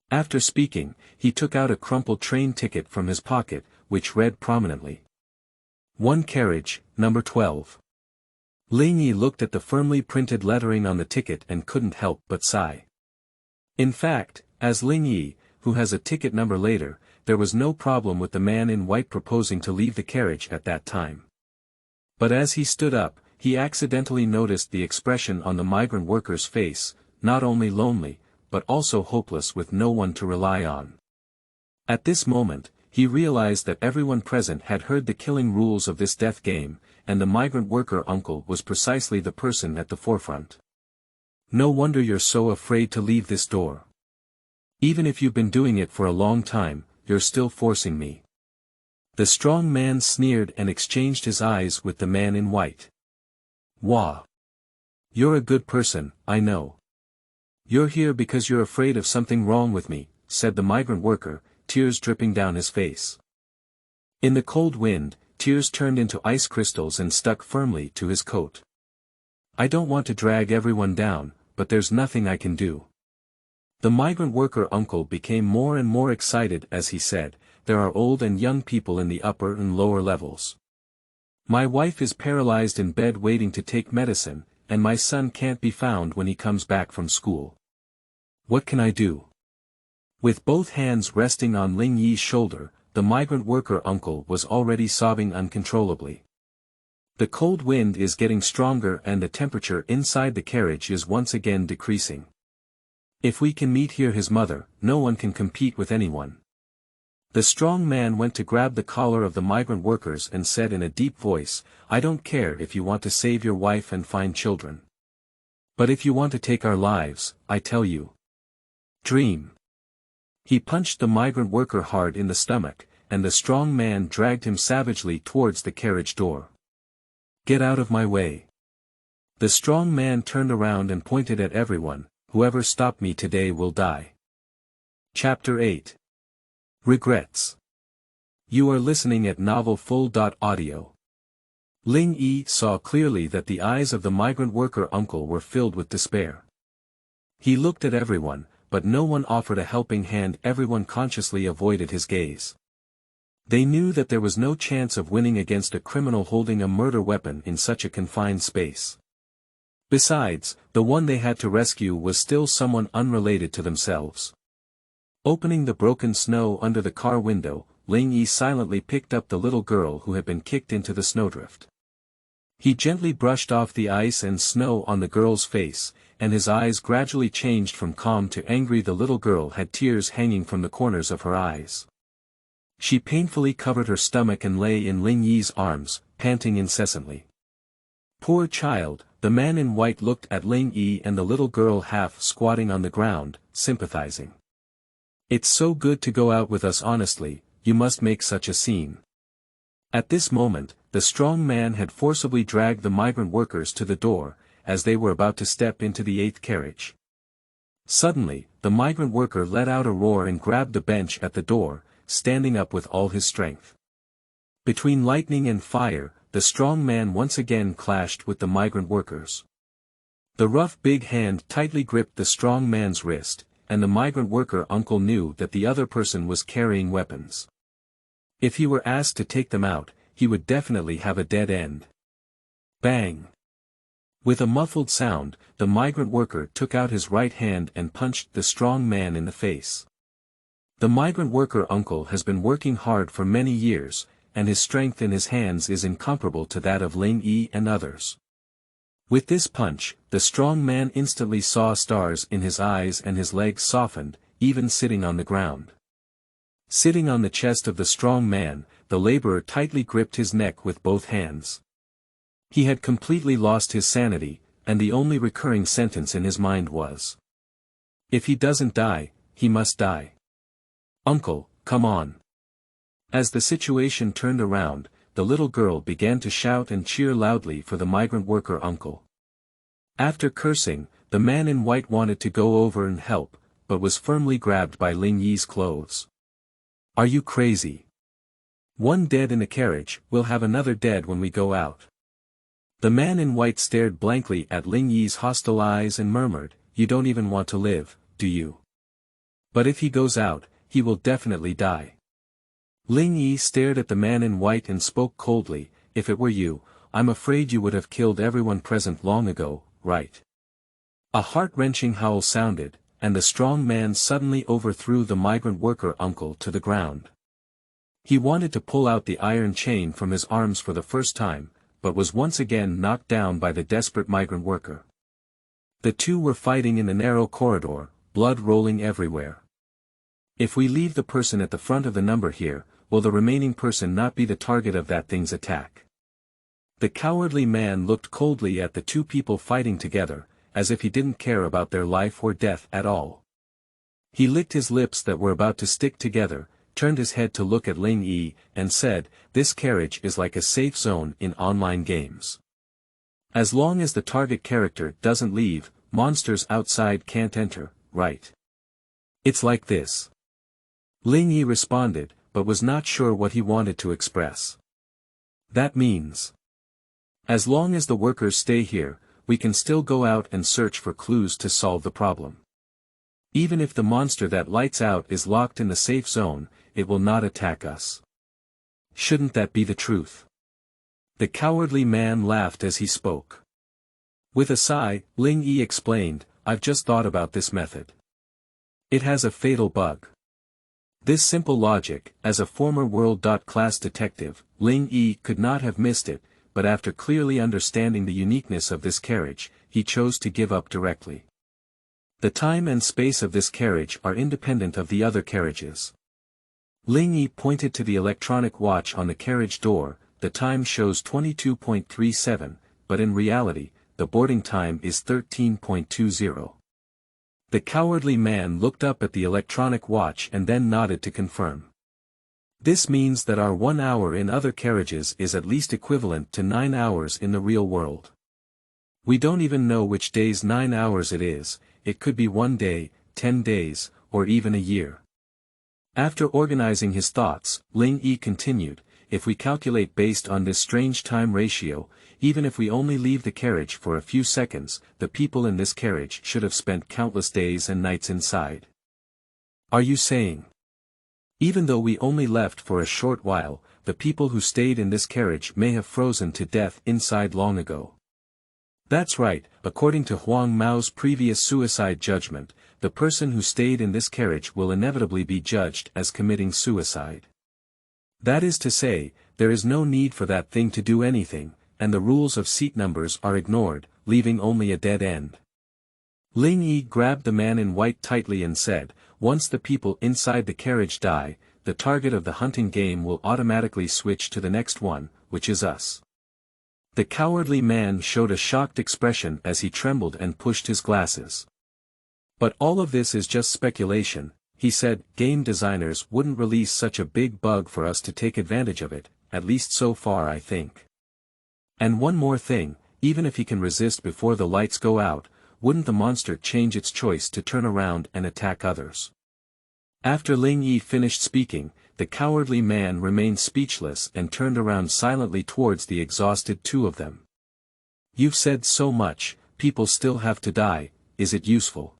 After speaking, he took out a crumpled train ticket from his pocket, which read prominently, "One carriage, number 12. Ling Yi looked at the firmly printed lettering on the ticket and couldn't help but sigh. In fact, as Ling Yi, who has a ticket number later, there was no problem with the man in white proposing to leave the carriage at that time. But as he stood up, he accidentally noticed the expression on the migrant worker's face, not only lonely, but also hopeless with no one to rely on. At this moment, he realized that everyone present had heard the killing rules of this death game, and the migrant worker uncle was precisely the person at the forefront. No wonder you're so afraid to leave this door. Even if you've been doing it for a long time, you're still forcing me. The strong man sneered and exchanged his eyes with the man in white. Wah! You're a good person, I know. You're here because you're afraid of something wrong with me, said the migrant worker, tears dripping down his face. In the cold wind, tears turned into ice crystals and stuck firmly to his coat. I don't want to drag everyone down, but there's nothing I can do. The migrant worker uncle became more and more excited as he said, there are old and young people in the upper and lower levels. My wife is paralyzed in bed waiting to take medicine, and my son can't be found when he comes back from school. What can I do? With both hands resting on Ling Yi's shoulder, the migrant worker uncle was already sobbing uncontrollably. The cold wind is getting stronger and the temperature inside the carriage is once again decreasing. If we can meet here his mother, no one can compete with anyone. The strong man went to grab the collar of the migrant workers and said in a deep voice, I don't care if you want to save your wife and find children. But if you want to take our lives, I tell you. Dream. He punched the migrant worker hard in the stomach, and the strong man dragged him savagely towards the carriage door. Get out of my way. The strong man turned around and pointed at everyone, whoever stopped me today will die. Chapter 8. Regrets. You are listening at novelfull.audio. Ling Yi saw clearly that the eyes of the migrant worker uncle were filled with despair. He looked at everyone, but no one offered a helping hand. Everyone consciously avoided his gaze. They knew that there was no chance of winning against a criminal holding a murder weapon in such a confined space. Besides, the one they had to rescue was still someone unrelated to themselves. Opening the broken snow under the car window, Ling Yi silently picked up the little girl who had been kicked into the snowdrift. He gently brushed off the ice and snow on the girl's face, and his eyes gradually changed from calm to angry. The little girl had tears hanging from the corners of her eyes. She painfully covered her stomach and lay in Ling Yi's arms, panting incessantly. Poor child, the man in white looked at Ling Yi and the little girl half squatting on the ground, sympathizing. It's so good to go out with us honestly, you must make such a scene. At this moment, the strong man had forcibly dragged the migrant workers to the door, as they were about to step into the 8th carriage. Suddenly, the migrant worker let out a roar and grabbed the bench at the door, standing up with all his strength. Between lightning and fire, the strong man once again clashed with the migrant workers. The rough big hand tightly gripped the strong man's wrist, and the migrant worker uncle knew that the other person was carrying weapons. If he were asked to take them out, he would definitely have a dead end. Bang! With a muffled sound, the migrant worker took out his right hand and punched the strong man in the face. The migrant worker uncle has been working hard for many years, and his strength in his hands is incomparable to that of Ling Yi and others. With this punch, the strong man instantly saw stars in his eyes and his legs softened, even sitting on the ground. Sitting on the chest of the strong man, the laborer tightly gripped his neck with both hands. He had completely lost his sanity, and the only recurring sentence in his mind was, if he doesn't die, he must die. Uncle, come on. As the situation turned around, the little girl began to shout and cheer loudly for the migrant worker uncle. After cursing, the man in white wanted to go over and help, but was firmly grabbed by Ling Yi's clothes. Are you crazy? One dead in the carriage, we'll have another dead when we go out. The man in white stared blankly at Ling Yi's hostile eyes and murmured, "You don't even want to live, do you? But if he goes out, he will definitely die." Ling Yi stared at the man in white and spoke coldly, "If it were you, I'm afraid you would have killed everyone present long ago, right?" A heart-wrenching howl sounded, and the strong man suddenly overthrew the migrant worker uncle to the ground. He wanted to pull out the iron chain from his arms for the first time, but was once again knocked down by the desperate migrant worker. The two were fighting in the narrow corridor, blood rolling everywhere. If we leave the person at the front of the number here, will the remaining person not be the target of that thing's attack? The cowardly man looked coldly at the two people fighting together, as if he didn't care about their life or death at all. He licked his lips that were about to stick together, turned his head to look at Ling Yi, and said, "This carriage is like a safe zone in online games. As long as the target character doesn't leave, monsters outside can't enter, right? It's like this." Ling Yi responded, but was not sure what he wanted to express. "That means, as long as the workers stay here, we can still go out and search for clues to solve the problem. Even if the monster that lights out is locked in the safe zone, it will not attack us. Shouldn't that be the truth?" The cowardly man laughed as he spoke. With a sigh, Ling Yi explained, "I've just thought about this method. It has a fatal bug." This simple logic, as a former world-class detective, Ling Yi could not have missed it, but after clearly understanding the uniqueness of this carriage, he chose to give up directly. The time and space of this carriage are independent of the other carriages. Ling Yi pointed to the electronic watch on the carriage door. The time shows 22.37, but in reality, the boarding time is 13.20. The cowardly man looked up at the electronic watch and then nodded to confirm. This means that our 1 hour in other carriages is at least equivalent to 9 hours in the real world. We don't even know which day's 9 hours it is. It could be 1 day, 10 days, or even a year. After organizing his thoughts, Ling Yi continued, "If we calculate based on this strange time ratio, even if we only leave the carriage for a few seconds, the people in this carriage should have spent countless days and nights inside." Are you saying, even though we only left for a short while, the people who stayed in this carriage may have frozen to death inside long ago? That's right, according to Huang Mao's previous suicide judgment, the person who stayed in this carriage will inevitably be judged as committing suicide. That is to say, there is no need for that thing to do anything, and the rules of seat numbers are ignored, leaving only a dead end. Ling Yi grabbed the man in white tightly and said, "Once the people inside the carriage die, the target of the hunting game will automatically switch to the next one, which is us." The cowardly man showed a shocked expression as he trembled and pushed his glasses. "But all of this is just speculation," he said. "Game designers wouldn't release such a big bug for us to take advantage of it, at least so far I think. And one more thing, even if he can resist before the lights go out, wouldn't the monster change its choice to turn around and attack others?" After Ling Yi finished speaking, the cowardly man remained speechless and turned around silently towards the exhausted two of them. "You've said so much, people still have to die, is it useful?"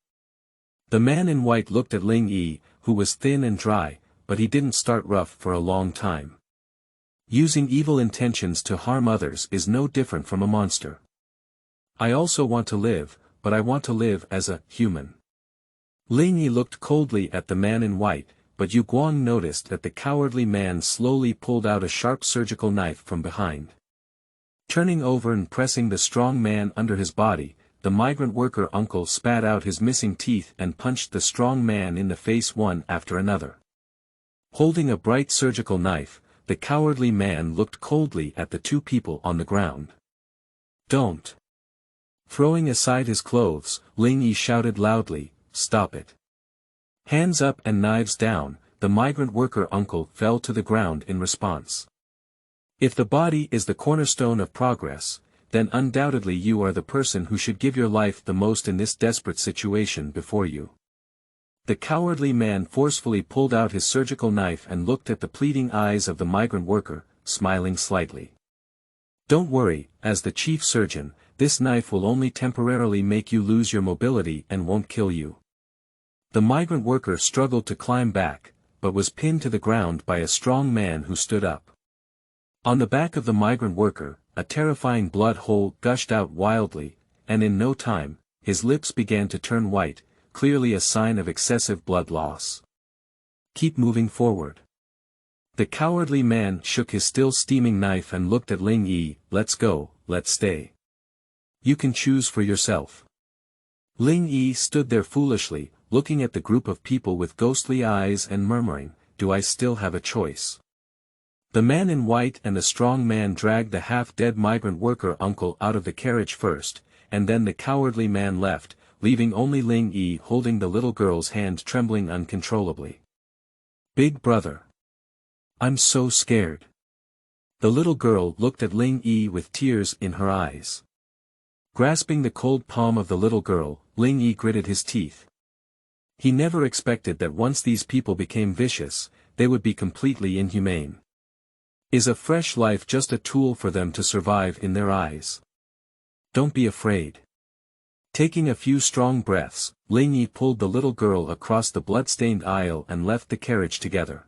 The man in white looked at Ling Yi, who was thin and dry, but he didn't start rough for a long time. Using evil intentions to harm others is no different from a monster. "I also want to live, but I want to live as a human." Ling Yi looked coldly at the man in white, but Yu Guang noticed that the cowardly man slowly pulled out a sharp surgical knife from behind. Turning over and pressing the strong man under his body, the migrant worker uncle spat out his missing teeth and punched the strong man in the face one after another. Holding a bright surgical knife, the cowardly man looked coldly at the two people on the ground. "Don't." Throwing aside his clothes, Ling Yi shouted loudly, "Stop it." Hands up and knives down, the migrant worker uncle fell to the ground in response. "If the body is the cornerstone of progress, then undoubtedly you are the person who should give your life the most in this desperate situation before you. The cowardly man forcefully pulled out his surgical knife and looked at the pleading eyes of the migrant worker, smiling slightly. Don't worry, as the chief surgeon, this knife will only temporarily make you lose your mobility and won't kill you. The migrant worker struggled to climb back, but was pinned to the ground by a strong man who stood up. On the back of the migrant worker, a terrifying blood hole gushed out wildly, and in no time, his lips began to turn white, clearly a sign of excessive blood loss. Keep moving forward. The cowardly man shook his still steaming knife and looked at Ling Yi. Let's go, let's stay. You can choose for yourself. Ling Yi stood there foolishly, looking at the group of people with ghostly eyes and murmuring, do I still have a choice? The man in white and the strong man dragged the half-dead migrant worker uncle out of the carriage first, and then the cowardly man left, leaving only Ling Yi holding the little girl's hand trembling uncontrollably. Big brother. I'm so scared. The little girl looked at Ling Yi with tears in her eyes. Grasping the cold palm of the little girl, Ling Yi gritted his teeth. He never expected that once these people became vicious, they would be completely inhumane. Is a fresh life just a tool for them to survive in their eyes? Don't be afraid. Taking a few strong breaths, Ling Yi pulled the little girl across the blood-stained aisle and left the carriage together.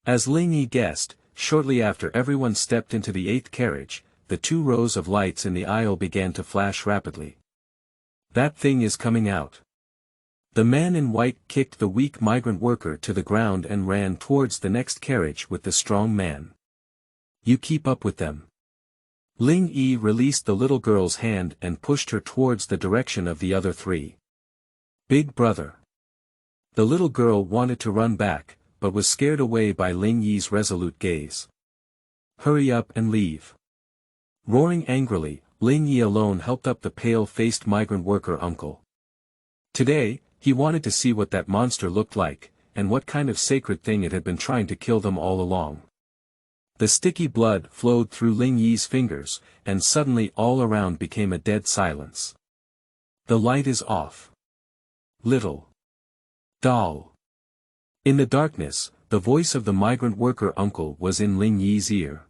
As Ling Yi guessed, shortly after everyone stepped into the 8th carriage, the 2 rows of lights in the aisle began to flash rapidly. That thing is coming out. The man in white kicked the weak migrant worker to the ground and ran towards the next carriage with the strong man. You keep up with them. Ling Yi released the little girl's hand and pushed her towards the direction of the other 3. Big brother. The little girl wanted to run back, but was scared away by Ling Yi's resolute gaze. Hurry up and leave. Roaring angrily, Ling Yi alone helped up the pale-faced migrant worker uncle. Today, he wanted to see what that monster looked like, and what kind of sacred thing it had been trying to kill them all along. The sticky blood flowed through Ling Yi's fingers, and suddenly all around became a dead silence. The light is off. Little doll. In the darkness, the voice of the migrant worker uncle was in Ling Yi's ear.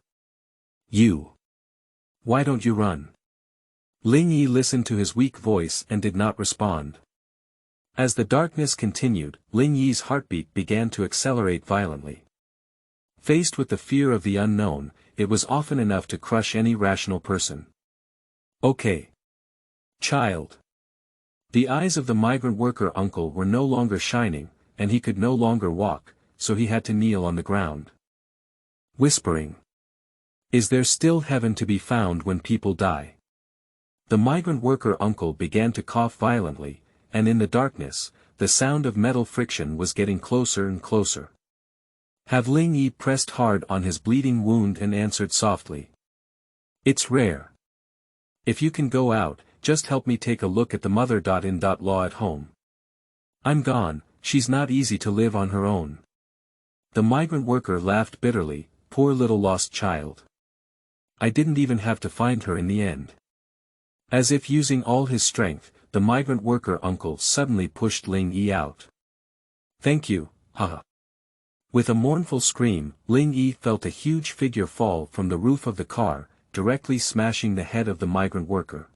You. Why don't you run? Ling Yi listened to his weak voice and did not respond. As the darkness continued, Ling Yi's heartbeat began to accelerate violently. Faced with the fear of the unknown, it was often enough to crush any rational person. Okay. Child. The eyes of the migrant worker uncle were no longer shining, and he could no longer walk, so he had to kneel on the ground. Whispering. Is there still heaven to be found when people die? The migrant worker uncle began to cough violently, and in the darkness, the sound of metal friction was getting closer and closer. Have Ling Yi pressed hard on his bleeding wound and answered softly. It's rare. If you can go out, just help me take a look at the mother.in-law at home. I'm gone, she's not easy to live on her own. The migrant worker laughed bitterly, poor little lost child. I didn't even have to find her in the end. As if using all his strength, the migrant worker uncle suddenly pushed Ling Yi out. Thank you, haha. With a mournful scream, Ling Yi felt a huge figure fall from the roof of the car, directly smashing the head of the migrant worker.